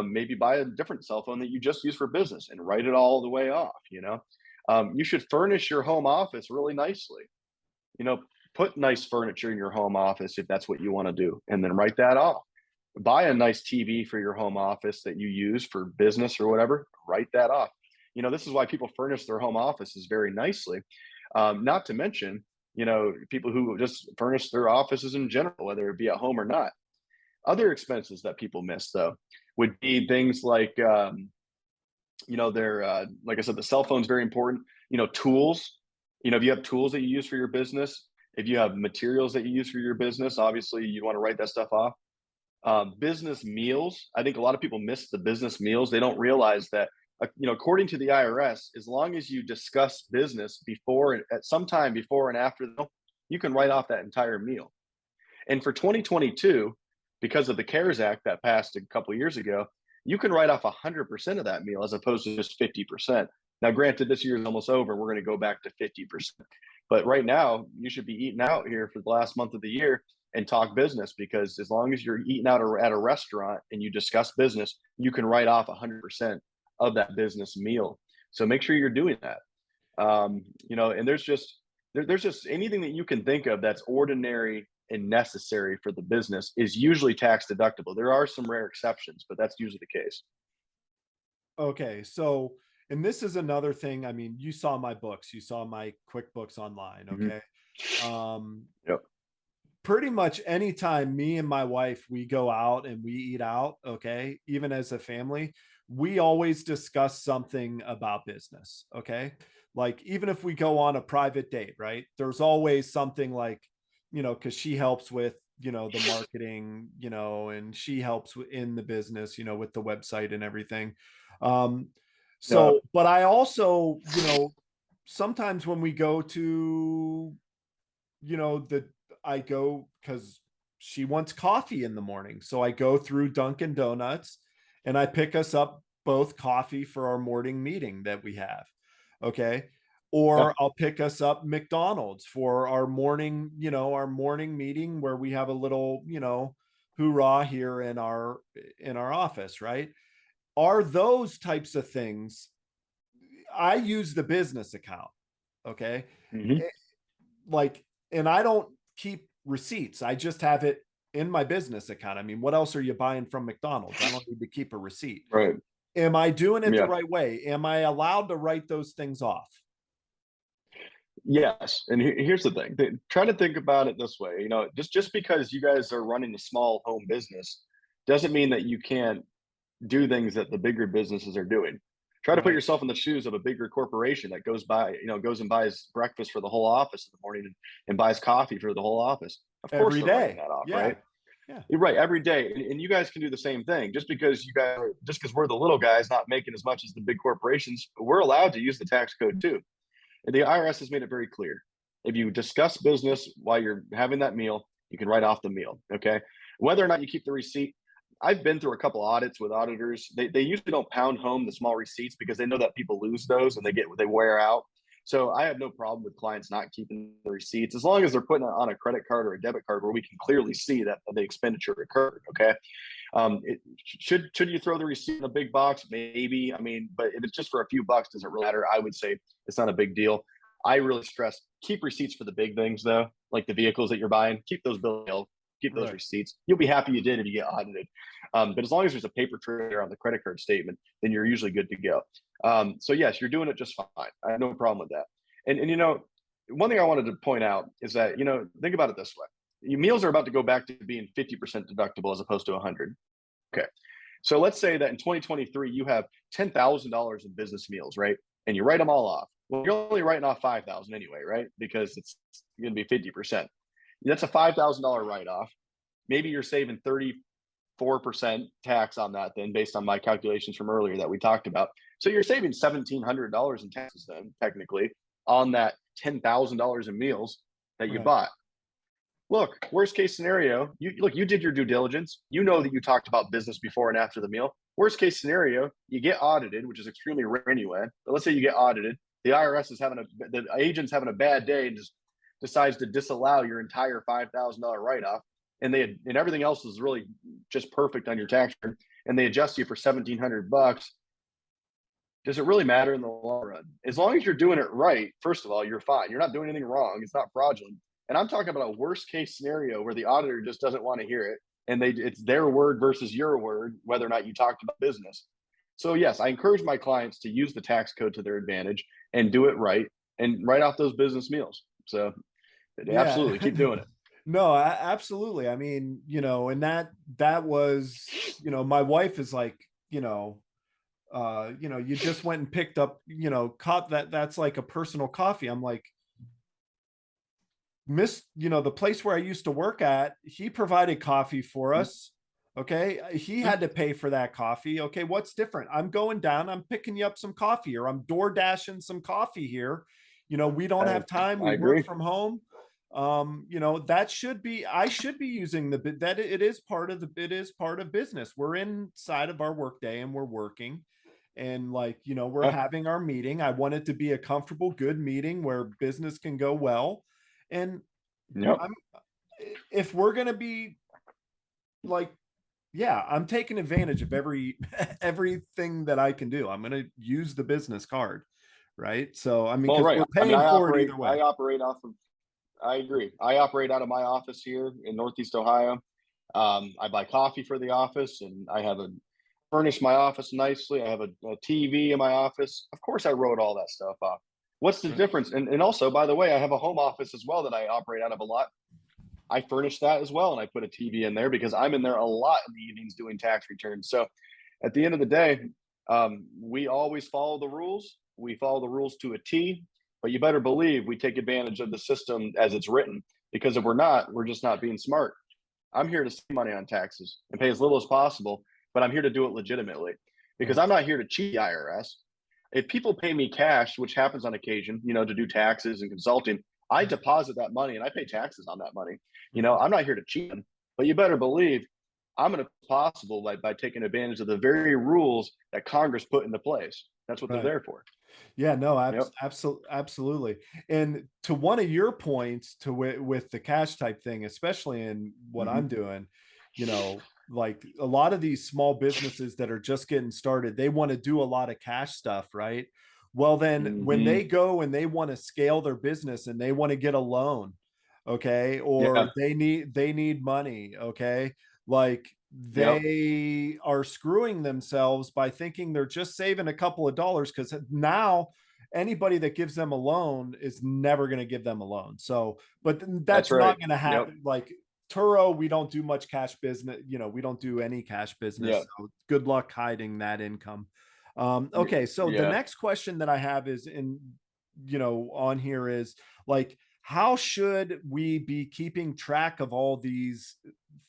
Maybe buy a different cell phone that you just use for business and write it all the way off. You know, you should furnish your home office really nicely. You know, put nice furniture in your home office if that's what you want to do, and then write that off. Buy a nice TV for your home office that you use for business or whatever. Write that off. You know, this is why people furnish their home offices very nicely. Not to mention, you know, people who just furnish their offices in general, whether it be at home or not. Other expenses that people miss, though, would be things like, you know, their, like I said, the cell phone is very important. You know, tools. You know, if you have tools that you use for your business, if you have materials that you use for your business, obviously you want to write that stuff off. Business meals. I think a lot of people miss the business meals. They don't realize that, you know, according to the IRS, as long as you discuss business before, at some time before and after, you can write off that entire meal. And for 2022, because of the CARES Act that passed a couple of years ago, you can write off 100% of that meal as opposed to just 50%. Now, granted, this year is almost over. We're going to go back to 50%. But right now, you should be eating out here for the last month of the year and talk business, because as long as you're eating out at a restaurant and you discuss business, you can write off 100% of that business meal. So make sure you're doing that. You know, and there's just anything that you can think of that's ordinary and necessary for the business is usually tax deductible. There are some rare exceptions, but that's usually the case. Okay, so, and this is another thing. I mean, you saw my books, you saw my QuickBooks Online. Mm-hmm. Okay. Yep. Pretty much anytime me and my wife, we go out and we eat out, okay, even as a family, we always discuss something about business. Okay. Like, even if we go on a private date, right? There's always something like, you know, because she helps with, you know, the marketing, you know, and she helps in the business, you know, with the website and everything. Um, Yep. but I also, you know, sometimes when we go to, you know, I go because she wants coffee in the morning. So I go through Dunkin' Donuts and I pick us up both coffee for our morning meeting that we have. Okay. Yeah. Or I'll pick us up McDonald's for our morning, you know, our morning meeting where we have a little, you know, hoorah here in our office, right? Are those types of things? I use the business account. Okay. Mm-hmm. Like, and I don't keep receipts. I just have it in my business account. I mean, what else are you buying from McDonald's? I don't need to keep a receipt. Right. Am I doing it the Yeah. right way? Am I allowed to write those things off? Yes. And here's the thing. Try to think about it this way. You know, just because you guys are running a small home business doesn't mean that you can't do things that the bigger businesses are doing. Try to put Right. yourself in the shoes of a bigger corporation that goes and buys breakfast for the whole office in the morning, and buys coffee for the whole office. Of course Every they're writing day. that off, Yeah. right? Yeah. You're right, every day. And you guys can do the same thing. Just because we're the little guys not making as much as the big corporations, we're allowed to use the tax code too. And the IRS has made it very clear. If you discuss business while you're having that meal, you can write off the meal. Okay. Whether or not you keep the receipt, I've been through a couple audits with auditors. They usually don't pound home the small receipts because they know that people lose those and they wear out. So I have no problem with clients not keeping the receipts as long as they're putting it on a credit card or a debit card where we can clearly see that the expenditure occurred. Okay. Should you throw the receipt in a big box? Maybe. I mean, but if it's just for a few bucks, does it really matter? I would say it's not a big deal. I really stress keep receipts for the big things though, like the vehicles that you're buying. Keep those bills. Keep those Right. receipts. You'll be happy you did if you get audited. But as long as there's a paper trail on the credit card statement, then you're usually good to go. So yes, you're doing it just fine. I have no problem with that. And you know, one thing I wanted to point out is that, you know, think about it this way. Your meals are about to go back to being 50% deductible as opposed to 100. Okay. So let's say that in 2023, you have $10,000 in business meals, right? And you write them all off. Well, you're only writing off 5,000 anyway, right? Because it's going to be 50%. That's a $5,000 write-off. Maybe you're saving 4% tax on that then, based on my calculations from earlier that we talked about. So you're saving $1,700 in taxes then, technically, on that $10,000 in meals that you Right. bought. Look, worst case scenario, you did your due diligence. You know that you talked about business before and after the meal. Worst case scenario, you get audited, which is extremely rare anyway. But let's say you get audited. The IRS is the agent's having a bad day and just decides to disallow your entire $5,000 write-off, and everything else is really just perfect on your tax return, and they adjust you for $1,700. Does it really matter in the long run? As long as you're doing it right, first of all, you're fine. You're not doing anything wrong. It's not fraudulent. And I'm talking about a worst case scenario where the auditor just doesn't want to hear it, and it's their word versus your word, whether or not you talked about business. So yes, I encourage my clients to use the tax code to their advantage and do it right and write off those business meals. So Yeah. absolutely keep doing it. No, absolutely. I mean, and that was, my wife is like, you just went and picked up, that's like a personal coffee. I'm like, the place where I used to work at, he provided coffee for us. Okay. He had to pay for that coffee. Okay. What's different? I'm going down, I'm picking you up some coffee, or I'm door dashing some coffee here. We don't have time. I We agree. work from home. That should be, I should be using that. It is part of business. We're inside of our work day and we're working, and we're having our meeting. I want it to be a comfortable, good meeting where business can go well. And Yep. if we're going to be I'm taking advantage of everything that I can do. I'm going to use the business card. Right. So, I mean, Well, because right. we're paying for it either way. I agree. I operate out of my office here in Northeast Ohio. I buy coffee for the office, and I have furnished my office nicely. I have a TV in my office. Of course, I wrote all that stuff off. What's the difference? And also, by the way, I have a home office as well that I operate out of a lot. I furnish that as well, and I put a TV in there because I'm in there a lot in the evenings doing tax returns. So at the end of the day, we always follow the rules. We follow the rules to a T, but you better believe we take advantage of the system as it's written, because if we're not, we're just not being smart. I'm here to save money on taxes and pay as little as possible, but I'm here to do it legitimately, because I'm not here to cheat the IRS. If people pay me cash, which happens on occasion, to do taxes and consulting, I deposit that money and I pay taxes on that money. I'm not here to cheat them, but you better believe I'm going to possible by taking advantage of the very rules that Congress put into place. That's what they're there for. Yeah, no, Yep. absolutely. And to one of your points with the cash type thing, especially in what I'm doing, like a lot of these small businesses that are just getting started, they want to do a lot of cash stuff, right? Well, then when they go and they want to scale their business and they want to get a loan, okay, or they need money, okay, like they are screwing themselves by thinking they're just saving a couple of dollars, because now anybody that gives them a loan is never going to give them a loan. So, but that's right. not going to happen. Like Turo, we don't do much cash business. We don't do any cash business. So good luck hiding that income. Okay. So the next question that I have is on here is like, how should we be keeping track of all these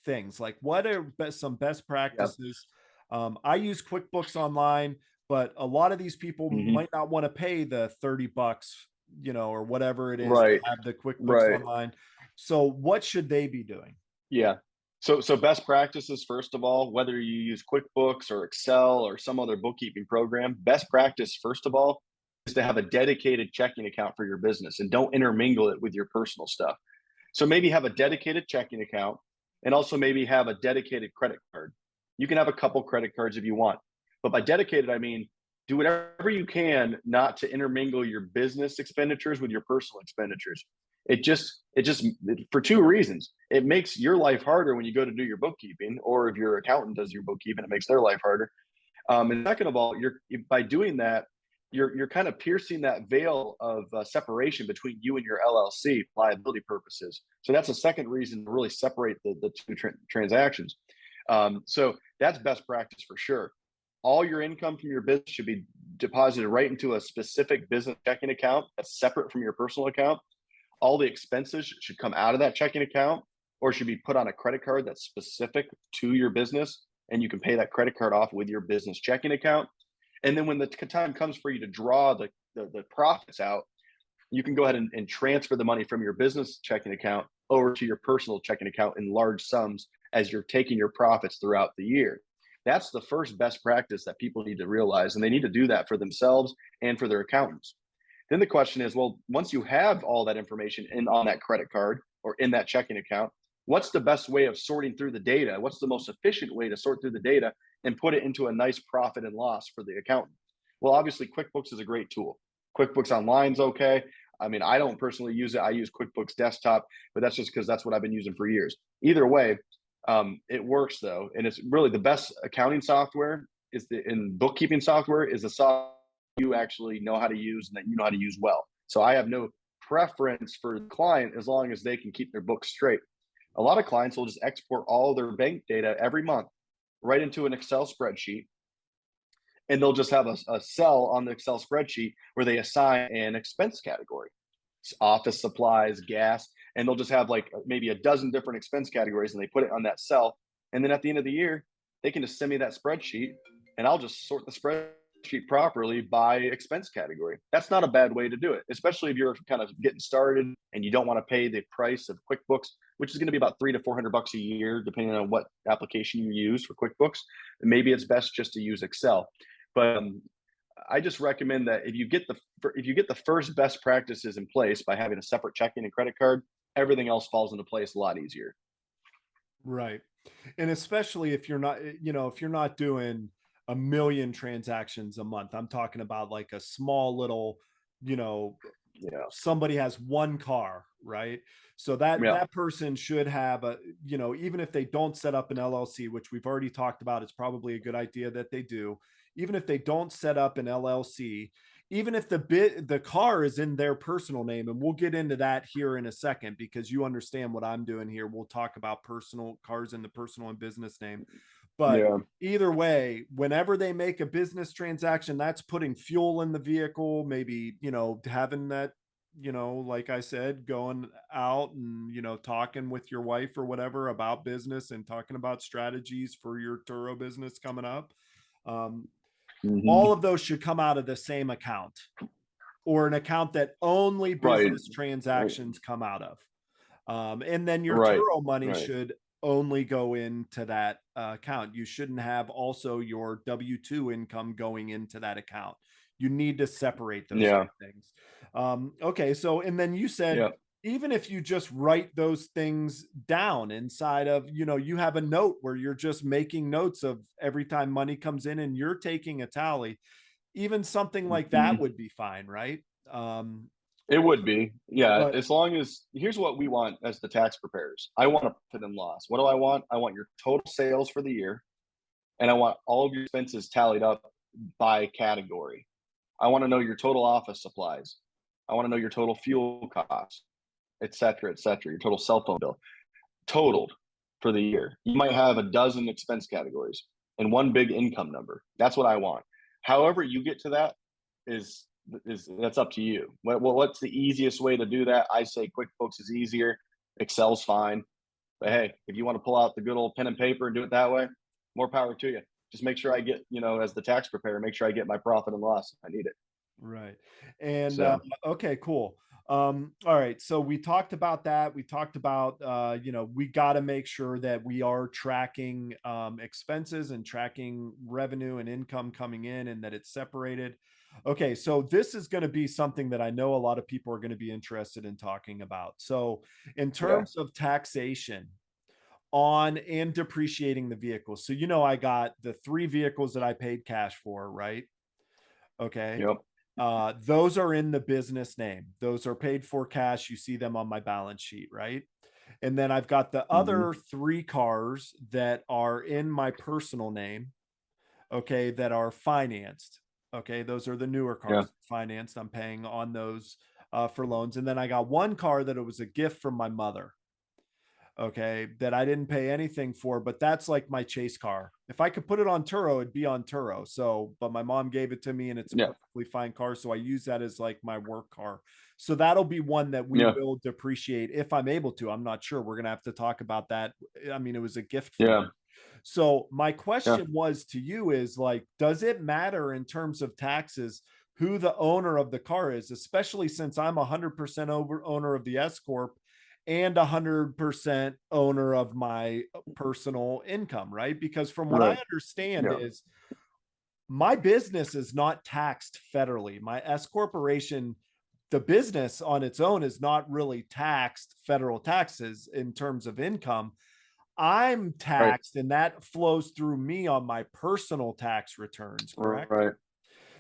things? Like, what are some best practices? I use QuickBooks Online, but a lot of these people might not want to pay the $30, or whatever it is to have the QuickBooks Online. So what should they be doing? Yeah. So best practices, first of all, whether you use QuickBooks or Excel or some other bookkeeping program, best practice, first of all, is to have a dedicated checking account for your business and don't intermingle it with your personal stuff. So maybe have a dedicated checking account, and also maybe have a dedicated credit card. You can have a couple credit cards if you want, but by dedicated, I mean, do whatever you can not to intermingle your business expenditures with your personal expenditures. It just for two reasons. It makes your life harder when you go to do your bookkeeping, or if your accountant does your bookkeeping, it makes their life harder. And second of all, by doing that, you're kind of piercing that veil of separation between you and your LLC liability purposes. So that's a second reason to really separate the two transactions. So that's best practice for sure. All your income from your business should be deposited right into a specific business checking account that's separate from your personal account. All the expenses should come out of that checking account. or should be put on a credit card that's specific to your business, and you can pay that credit card off with your business checking account. And then when the time comes for you to draw the profits out, you can go ahead and transfer the money from your business checking account over to your personal checking account in large sums as you're taking your profits throughout the year. That's the first best practice that people need to realize, and they need to do that for themselves and for their accountants. Then the question is, well, once you have all that information in on that credit card or in that checking account, what's the best way of sorting through the data? What's the most efficient way to sort through the data and put it into a nice profit and loss for the accountant? Well, obviously, QuickBooks is a great tool. QuickBooks Online is okay. I mean, I don't personally use it. I use QuickBooks Desktop, but that's just because that's what I've been using for years. Either way, it works though, and it's really the best accounting software in bookkeeping software is the software you actually know how to use and that you know how to use well. So I have no preference for the client as long as they can keep their books straight. A lot of clients will just export all their bank data every month right into an Excel spreadsheet, and they'll just have a cell on the Excel spreadsheet where they assign an expense category, office supplies, gas, and they'll just have like maybe a dozen different expense categories, and they put it on that cell. And then at the end of the year, they can just send me that spreadsheet, and I'll just sort the spreadsheet properly by expense category. That's not a bad way to do it, especially if you're kind of getting started and you don't want to pay the price of QuickBooks, which is going to be about $300 to $400 a year, depending on what application you use for QuickBooks. And maybe it's best just to use Excel. But I just recommend that if you get the first best practices in place by having a separate checking and credit card, everything else falls into place a lot easier. Right. And especially if you're not, if you're not doing a million transactions a month, I'm talking about like a small little, somebody has one car, right? So that person should have even if they don't set up an LLC, which we've already talked about, it's probably a good idea that they do. Even if they don't set up an LLC, even if the car is in their personal name, and we'll get into that here in a second because you understand what I'm doing here. We'll talk about personal cars in the personal and business name. But either way, whenever they make a business transaction, that's putting fuel in the vehicle, maybe, having that, like I said, going out and, talking with your wife or whatever about business and talking about strategies for your Turo business coming up. All of those should come out of the same account or an account that only business transactions come out of. And then your Turo money should only go into that account. You shouldn't have also your W-2 income going into that account. You need to separate those things. Okay. So, and then you said, even if you just write those things down inside of, you have a note where you're just making notes of every time money comes in and you're taking a tally, even something like that would be fine, right? It would be. Yeah. But, as long as, here's what we want as the tax preparers. I want a profit and loss. What do I want? I want your total sales for the year, and I want all of your expenses tallied up by category. I want to know your total office supplies. I want to know your total fuel costs, et cetera, your total cell phone bill totaled for the year. You might have a dozen expense categories and one big income number. That's what I want. However you get to that is that's up to you. What's the easiest way to do that? I say QuickBooks is easier. Excel's fine. But hey, if you want to pull out the good old pen and paper and do it that way, more power to you. Just make sure I get, as the tax preparer, make sure I get my profit and loss if I need it. Right. And So, okay, cool. All right. So we talked about that. We talked about, we got to make sure that we are tracking expenses and tracking revenue and income coming in and that it's separated. Okay. So this is going to be something that I know a lot of people are going to be interested in talking about. So in terms of taxation on and depreciating the vehicle. So, I got the 3 vehicles that I paid cash for, right? Okay. yep. Those are in the business name. Those are paid for cash. You see them on my balance sheet, right? And then I've got the other 3 cars that are in my personal name, okay, that are financed. Okay, those are the newer cars financed. I'm paying on those for loans. And then I got 1 car that it was a gift from my mother. okay, that I didn't pay anything for, but that's like my chase car. If I could put it on Turo, it'd be on Turo. So, but my mom gave it to me and it's a Yeah. perfectly fine car. So I use that as like my work car. So that'll be one that we Yeah. will depreciate if I'm able to. I'm not sure. We're going to have to talk about that. I mean, it was a gift from Yeah. her. So my Yeah. question was to you is like, does it matter in terms of taxes who the owner of the car is, especially since I'm 100% owner of the S Corp and 100% owner of my personal income, right? Because from what I Right. understand Yeah. is my business is not taxed federally. My S corporation, the business on its own is not really taxed federal taxes in terms of income. I'm Right. taxed and that flows through me on my personal tax returns, correct? Right.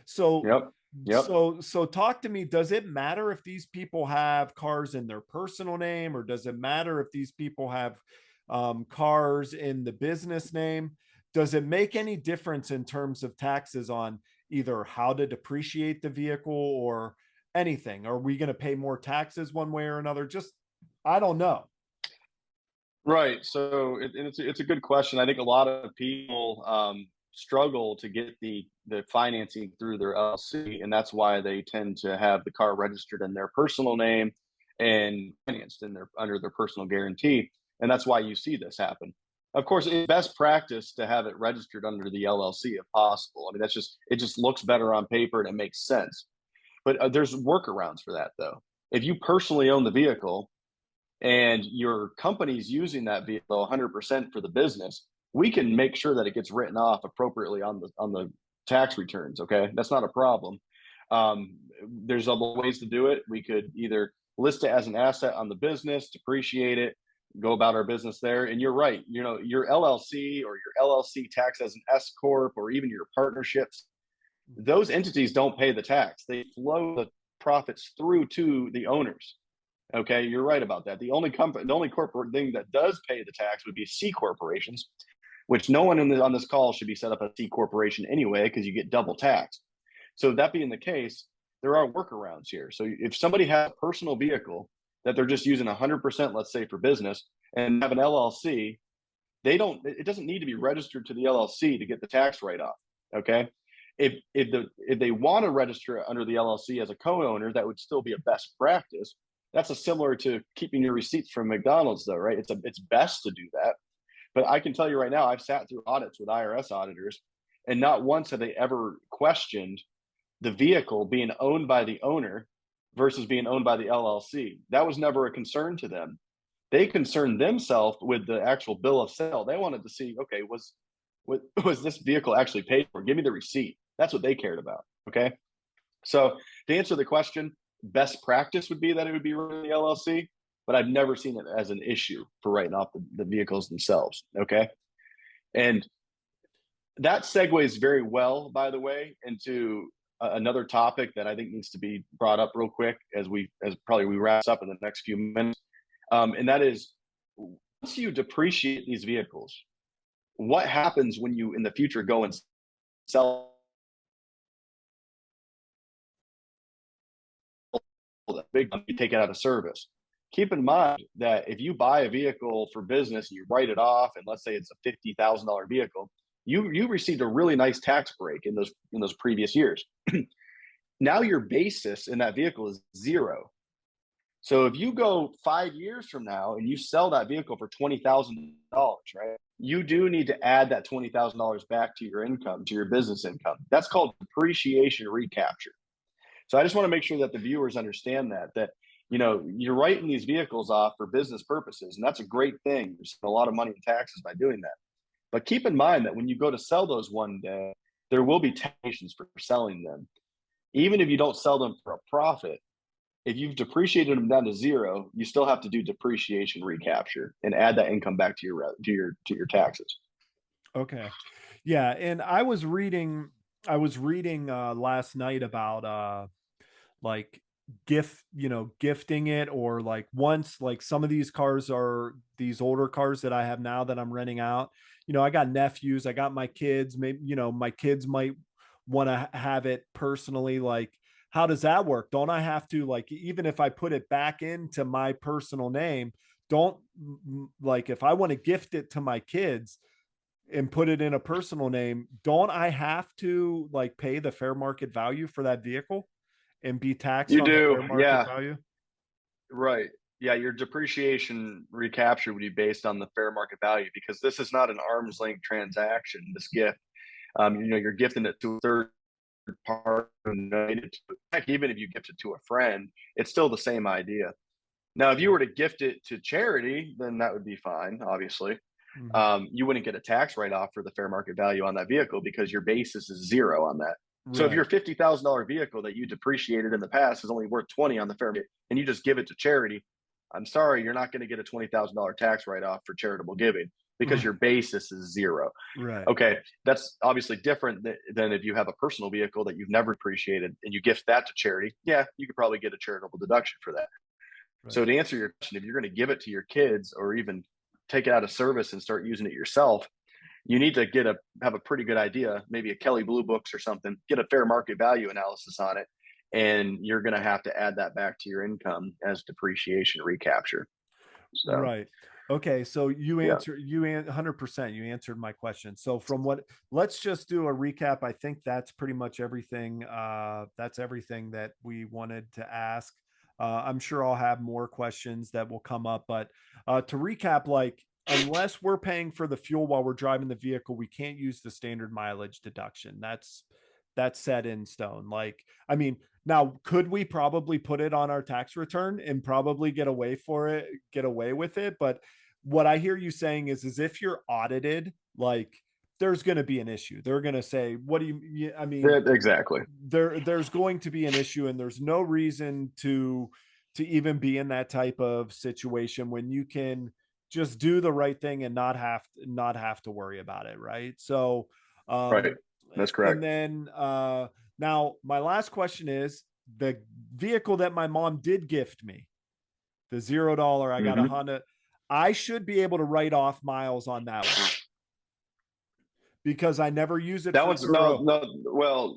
So Yep. Yep. so talk to me, does it matter if these people have cars in their personal name or does it matter if these people have cars in the business name? Does it make any difference in terms of taxes on either how to depreciate the vehicle or anything? Are we going to pay more taxes one way or another? Just I don't know. Right. So it's a good question. I think a lot of people struggle to get the financing through their LLC, and that's why they tend to have the car registered in their personal name and financed in their under their personal guarantee, and that's why you see this happen. Of course, it's best practice to have it registered under the LLC if possible. I mean, it just looks better on paper and it makes sense. But there's workarounds for that, though. If you personally own the vehicle and your company's using that vehicle 100% for the business, we can make sure that it gets written off appropriately on the tax returns. Okay, that's not a problem. There's other ways to do it. We could either list it as an asset on the business, depreciate it, go about our business there. And you're right. You know, your LLC or your LLC tax as an S corp or even your partnerships, those entities don't pay the tax. They flow the profits through to the owners. Okay, you're right about that. The only corporate thing that does pay the tax would be C corporations, which no one on this call should be set up a C corporation anyway, because you get double taxed. So that being the case, there are workarounds here. So if somebody has a personal vehicle that they're just using 100%, let's say for business, and have an LLC, they don't. It doesn't need to be registered to the LLC to get the tax write off. Okay. If they want to register it under the LLC as a co-owner, that would still be a best practice. That's a similar to keeping your receipts from McDonald's, though, right? It's best to do that. But I can tell you right now, I've sat through audits with IRS auditors, and not once have they ever questioned the vehicle being owned by the owner versus being owned by the LLC. That was never a concern to them. They concerned themselves with the actual bill of sale. They wanted to see, okay, was this vehicle actually paid for? Give me the receipt. That's what they cared about. Okay. So to answer the question, best practice would be that it would be running the LLC, but I've never seen it as an issue for writing off the vehicles themselves. Okay. And that segues very well, by the way, into another topic that I think needs to be brought up real quick as probably we wrap up in the next few minutes. And that is, once you depreciate these vehicles, what happens when you in the future go and sell that big, you take it out of service? Keep in mind that if you buy a vehicle for business and you write it off, and let's say it's a $50,000 vehicle, you received a really nice tax break in those previous years. Now your basis in that vehicle is zero. So if you go 5 years from now and you sell that vehicle for $20,000, right? You do need to add that $20,000 back to your income, to your business income. That's called depreciation recapture. So I just want to make sure that the viewers understand that you're writing these vehicles off for business purposes, and that's a great thing. You're saving a lot of money in taxes by doing that. But keep in mind that when you go to sell those one day, there will be taxations for selling them. Even if you don't sell them for a profit, if you've depreciated them down to zero, you still have to do depreciation recapture and add that income back to your taxes. Okay. Yeah, and I was reading last night about like gifting it, or like once, like some of these cars are these older cars that I have now that I'm renting out. I got nephews, I got my kids, maybe my kids might want to have it personally. Like, how does that work? Don't I have to, like, even if I put it back into my personal name, don't like, if I want to gift it to my kids and put it in a personal name, don't I have to like pay the fair market value for that vehicle and be taxed You on the do, fair market yeah, value? right. Yeah, your depreciation recapture would be based on the fair market value because this is not an arm's length transaction. This gift, you're gifting it to a third party. Heck, even if you gift it to a friend, it's still the same idea. Now, if you were to gift it to charity, then that would be fine, obviously. Mhm. You wouldn't get a tax write-off for the fair market value on that vehicle because your basis is 0 on that. So if your Right. $50,000 vehicle that you depreciated in the past is only worth 20 on the fair market and you just give it to charity, I'm sorry, you're not going to get a $20,000 tax write-off for charitable giving because your basis is 0. Right. Okay, that's obviously different than if you have a personal vehicle that you've never appreciated and you gift that to charity. Yeah, you could probably get a charitable deduction for that. Right. So to answer your question, if you're going to give it to your kids or even take it out of service and start using it yourself, you need to have a pretty good idea, maybe a Kelly Blue Books or something, get a fair market value analysis on it, and you're going to have to add that back to your income as depreciation recapture. So Right. Okay. So you yeah, answer, 100%, you answered my question. So from what, let's just do a recap. I think that's pretty much everything. That's everything that we wanted to ask. I'm sure I'll have more questions that will come up, but to recap, like, unless we're paying for the fuel while we're driving the vehicle, we can't use the standard mileage deduction. That's set in stone. Like, I mean, now, could we probably put it on our tax return and probably get away with it? But what I hear you saying is if you're audited, like, there's going to be an issue. They're going to say, "What do you?" I mean, exactly. there's going to be an issue, and there's no reason to even be in that type of situation when you can just do the right thing and not have to worry about it, right? So, Right. um, That's and correct. then now my last question is the vehicle that my mom did gift me, the $0, I got a Hmm. Honda. I should be able to write off miles on that one because I never use it That for one's no, Turo. no. Well,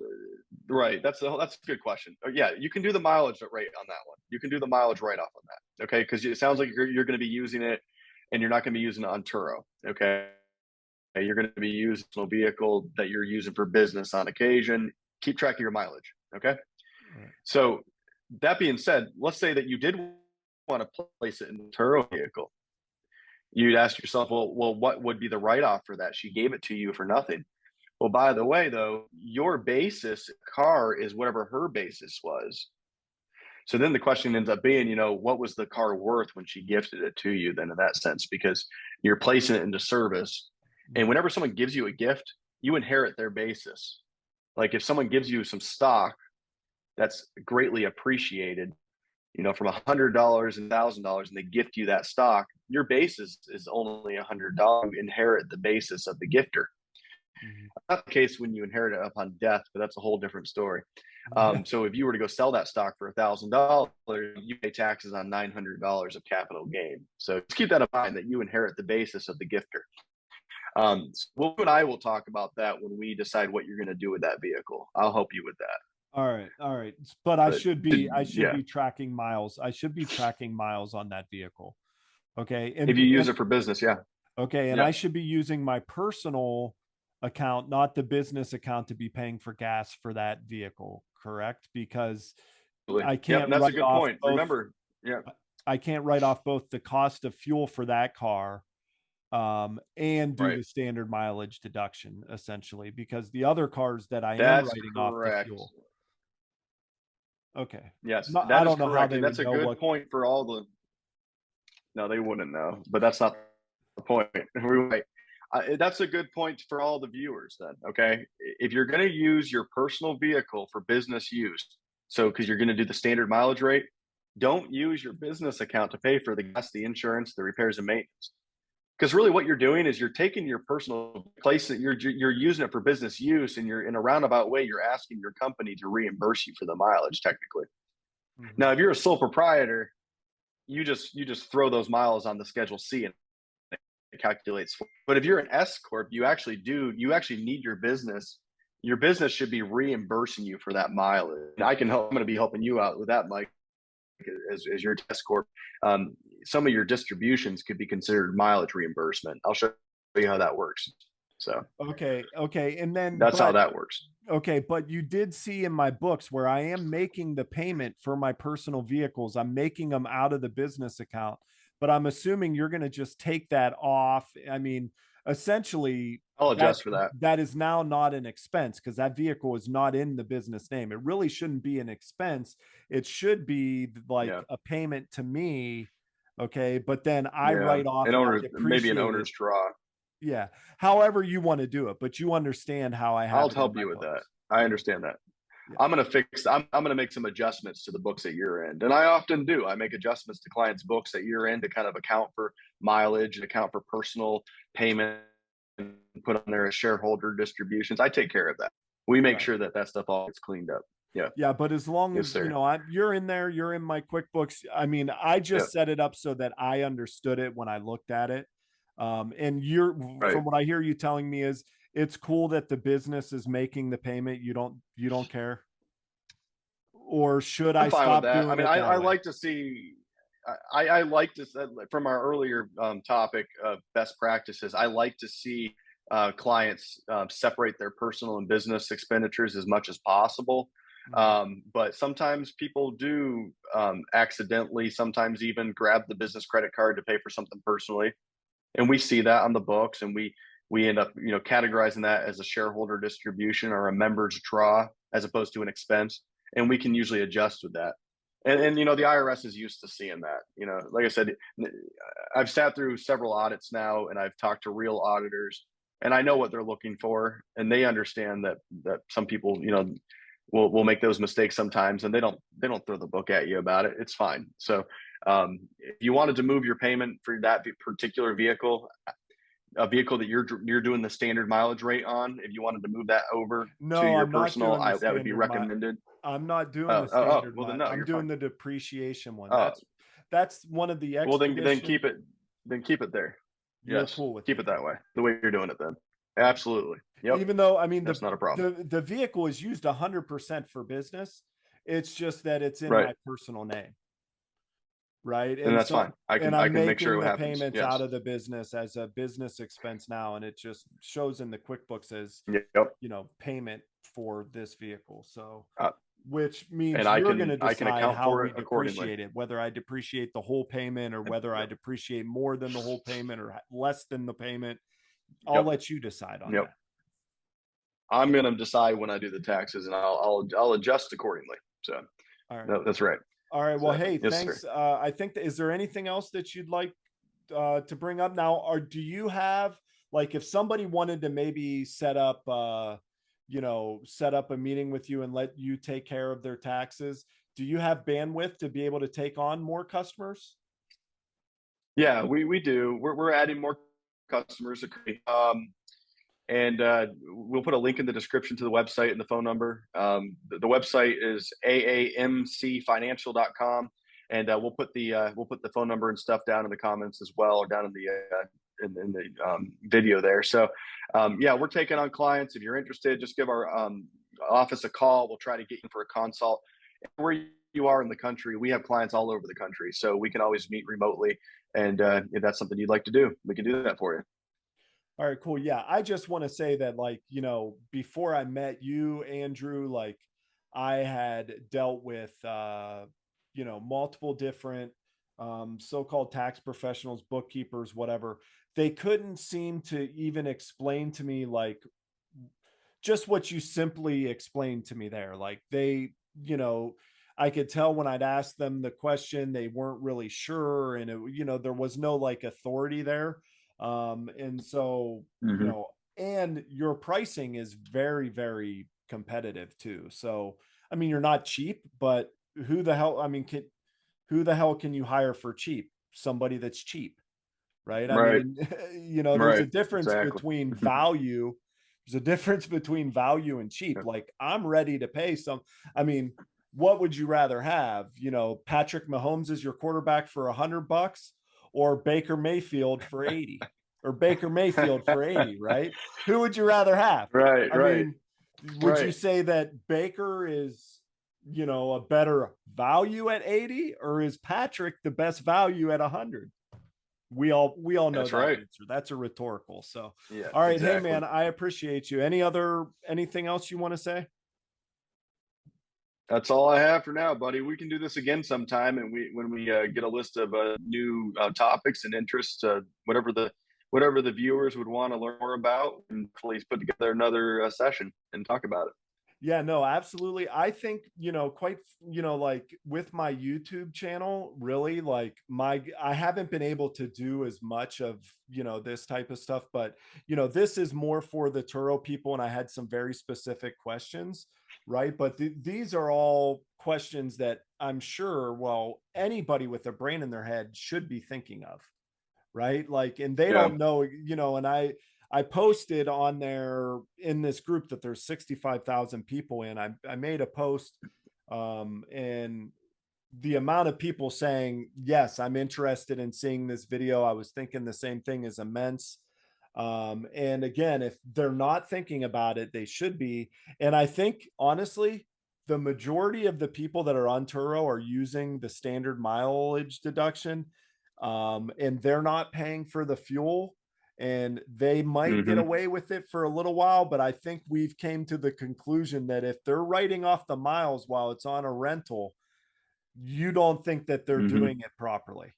right. That's a good question. Yeah, you can do the mileage rate on that one. You can do the mileage write off on that. Okay, because it sounds like you're going to be using it, and you're not going to be using it on Turo. Okay, you're going to be using a vehicle that you're using for business on occasion. Keep track of your mileage. Okay. Right. So that being said, let's say that you did want to place it in the Turo vehicle. You'd ask yourself, well, what would be the write off for that? She gave it to you for nothing. Well, by the way, though, your basis car is whatever her basis was. So then the question ends up being, what was the car worth when she gifted it to you, then in that sense, because you're placing it into service. And Mhm. whenever someone gives you a gift, you inherit their basis. Like if someone gives you some stock that's greatly appreciated, from $100 and $1,000, and they gift you that stock, your basis is only $100. You inherit the basis of the gifter. Mhm. Not the case when you inherit it upon death, but that's a whole different story. Yeah. So if you were to go sell that stock for $1,000, you pay taxes on $900 of capital gain. So just keep that in mind that you inherit the basis of the gifter. You and I will talk about that when we decide what you're going to do with that vehicle. I'll help you with that. All right. All right. But But I should yeah, be tracking miles. I should be tracking miles on that vehicle. Okay. if you use it for business, yeah, Okay, and yeah, I should be using my personal account, not the business account, to be paying for gas for that vehicle, correct? Because absolutely. I Yep, can't and that's a write good off point. both Remember, yeah, I can't write off both the cost of fuel for that car and do right. the standard mileage deduction essentially because the other cars that I am That's writing off the correct. fuel. Okay. Yes, No, I that is don't know how correct, they and that's would a know good what. point for all the. No, they wouldn't know, but that's not the point. Right. That's a good point for all the viewers. Then, okay, if you're going to use your personal vehicle for business use, so because you're going to do the standard mileage rate, don't use your business account to pay for the gas, the insurance, the repairs and maintenance. Because really, what you're doing is you're taking your personal place that you're using it for business use, and you're in a roundabout way, you're asking your company to reimburse you for the mileage, technically. Mhm. Now, if you're a sole proprietor, you just throw those miles on the Schedule C and it calculates. But if you're an S corp, you actually need your business. Your business should be reimbursing you for that mileage. And I can help. I'm going to be helping you out with that, Mike, as your S corp. some of your distributions could be considered mileage reimbursement. I'll show you how that works. So Okay. And then, that's how that works. okay, but you did see in my books where I am making the payment for my personal vehicles. I'm making them out of the business account, but I'm assuming you're going to just take that off. I mean, essentially, I'll adjust for that. that is now not an expense because that vehicle is not in the business name. It really shouldn't be an expense. It should be like a payment to me. Okay, but then I write off and I maybe an depreciate owner's it. draw. Yeah. However you want to do it, but you understand how I have I'll it in help my you with that. books. I understand that. Yeah. I'm going to make some adjustments to the books at year end. And I often do. I make adjustments to clients' books at year end to kind of account for mileage and account for personal payment and put on there as shareholder distributions. I take care of that. We make sure that stuff all gets cleaned up. Yeah. Yeah. But as long as, you know, you're in there, you're in my QuickBooks. I mean, I just set it up so that I understood it when I looked at it. And from what I hear you telling me is it's cool that the business is making the payment. You don't care. Or should I stop doing it? I like to see, I like to, from our earlier topic of best practices, I like to see clients separate their personal and business expenditures as much as possible. But sometimes people do accidentally, sometimes even grab the business credit card to pay for something personally. And we see that on the books, and we end up, you know, categorizing that as a shareholder distribution or a member's draw as opposed to an expense. And we can usually adjust with that. And you know, the IRS is used to seeing that. You know, like I said, I've sat through several audits now, and I've talked to real auditors, and I know what they're looking for, and they understand that some people, you know, will make those mistakes sometimes, and they don't throw the book at you about it. It's fine. So if you wanted to move your payment for that particular vehicle, a vehicle that you're doing the standard mileage rate on, if you wanted to move that over to your personal, that would be recommended. I'm not doing the standard well, one. no, I'm doing the depreciation one. Oh, that's one of the well, then keep it there. You're cool with keep it that way, the way you're doing it then. Absolutely. Yep. Even though, I mean, that's not a problem. The vehicle is used 100% for business. It's just that it's in my personal name. Right. And that's fine. I can make sure it happens. Payments out of the business as a business expense now. And it just shows in the QuickBooks as, you know, payment for this vehicle. So, which means you're going to decide how we depreciate it, whether I depreciate the whole payment or whether I depreciate more than the whole payment or less than the payment. I'll let you decide on that. I'm going to decide when I do the taxes, and I'll adjust accordingly. So that's right. All right. Well, hey, thanks. I think is there anything else that you'd like to bring up now? Or do you have, like, if somebody wanted to maybe set up a meeting with you and let you take care of their taxes, do you have bandwidth to be able to take on more customers? Yeah, we do. We're adding more customers. And we'll put a link in the description to the website and the phone number. The website is aamcfinancial.com, and we'll put the phone number and stuff down in the comments as well, or down in the video there. So we're taking on clients. If you're interested, just give our office a call. We'll try to get you for a consult. Where you are in the country, we have clients all over the country, so we can always meet remotely. And if that's something you'd like to do, we can do that for you. All right, cool. Yeah. I just want to say that, like, you know, before I met you, Andrew, like, I had dealt with, you know, multiple different so-called tax professionals, bookkeepers, whatever. They couldn't seem to even explain to me, like, just what you simply explained to me there. Like, they, you know, I could tell when I'd ask them the question, they weren't really sure. And, it, you know, there was no like authority there. And so, you know, and your pricing is very, very competitive too. So, I mean, you're not cheap, but who the hell can you hire for cheap? Somebody that's cheap, right? I mean, you know, there's a difference between value. There's a difference between value and cheap. Like, I'm ready to pay I mean, what would you rather have? You know, Patrick Mahomes is your quarterback for $100 or Baker Mayfield for 80 or Baker Mayfield for 80, right? Who would you rather have? I mean, would you say that Baker is, a better value at 80, or is Patrick the best value at 100? We all know That's that right. answer. That's a rhetorical. So, Yeah, all right. Hey exactly. man, I appreciate you. Anything else you want to say? That's all I have for now, buddy. We can do this again sometime, and when we get a list of new topics and interests, whatever the viewers would want to learn more about, and please put together another session and talk about it. Yeah, no, absolutely. I think, like with my YouTube channel, really like I haven't been able to do as much of, this type of stuff, but this is more for the Turo people. And I had some very specific questions, right? But these are all questions that I'm sure, well, anybody with a brain in their head should be thinking of, right? Like, and they Yeah. don't know, and I posted on there in this group that there's 65,000 people in. I made a post, and the amount of people saying, yes, I'm interested in seeing this video. I was thinking the same thing, is immense. And again, if they're not thinking about it, they should be. And I think honestly, the majority of the people that are on Turo are using the standard mileage deduction, and they're not paying for the fuel, and they might get Hmm. away with it for a little while. But I think we've came to the conclusion that if they're writing off the miles while it's on a rental, you don't think that they're Hmm. doing it properly.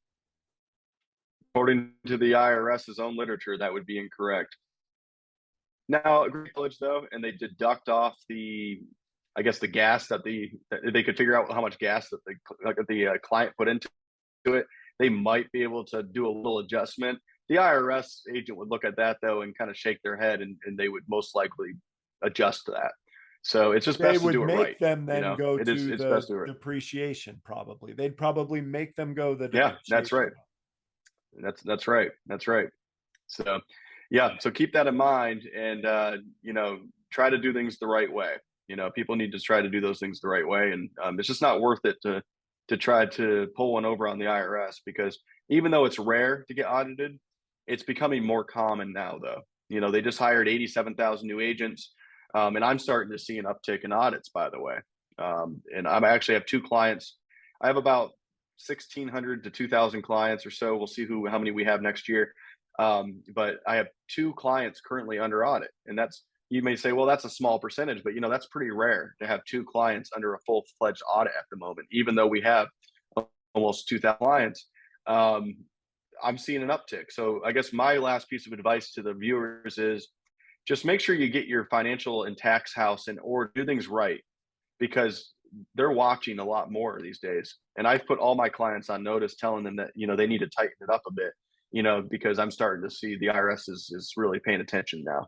According to the IRS's own literature, that would be incorrect. Now, great college though, and they deduct off I guess, the gas that they could figure out how much gas that the client put into it. They might be able to do a little adjustment. The IRS agent would look at that though and kind of shake their head, and they would most likely adjust to that. So it's just They best to would do it make right. them You then know, go to it's best the to do it. depreciation, probably. They'd probably make them go the Yeah, that's depreciation right. That's right. That's right. So yeah, so keep that in mind, and try to do things the right way. People need to try to do those things the right way, and it's just not worth it to try to pull one over on the IRS, because even though it's rare to get audited, it's becoming more common now. Though they just hired 87,000 new agents, and I'm starting to see an uptick in audits. By the way, and I actually have two clients. I have about 1,600 to 2,000 clients or so. We'll see how many we have next year. But I have two clients currently under audit, and you may say, well, that's a small percentage, but that's pretty rare to have two clients under a full-fledged audit at the moment, even though we have almost 2,000 clients. I'm seeing an uptick. So I guess my last piece of advice to the viewers is just make sure you get your financial and tax house in order, do things right, because they're watching a lot more these days. And I've put all my clients on notice, telling them that they need to tighten it up a bit, because I'm starting to see the IRS is really paying attention now.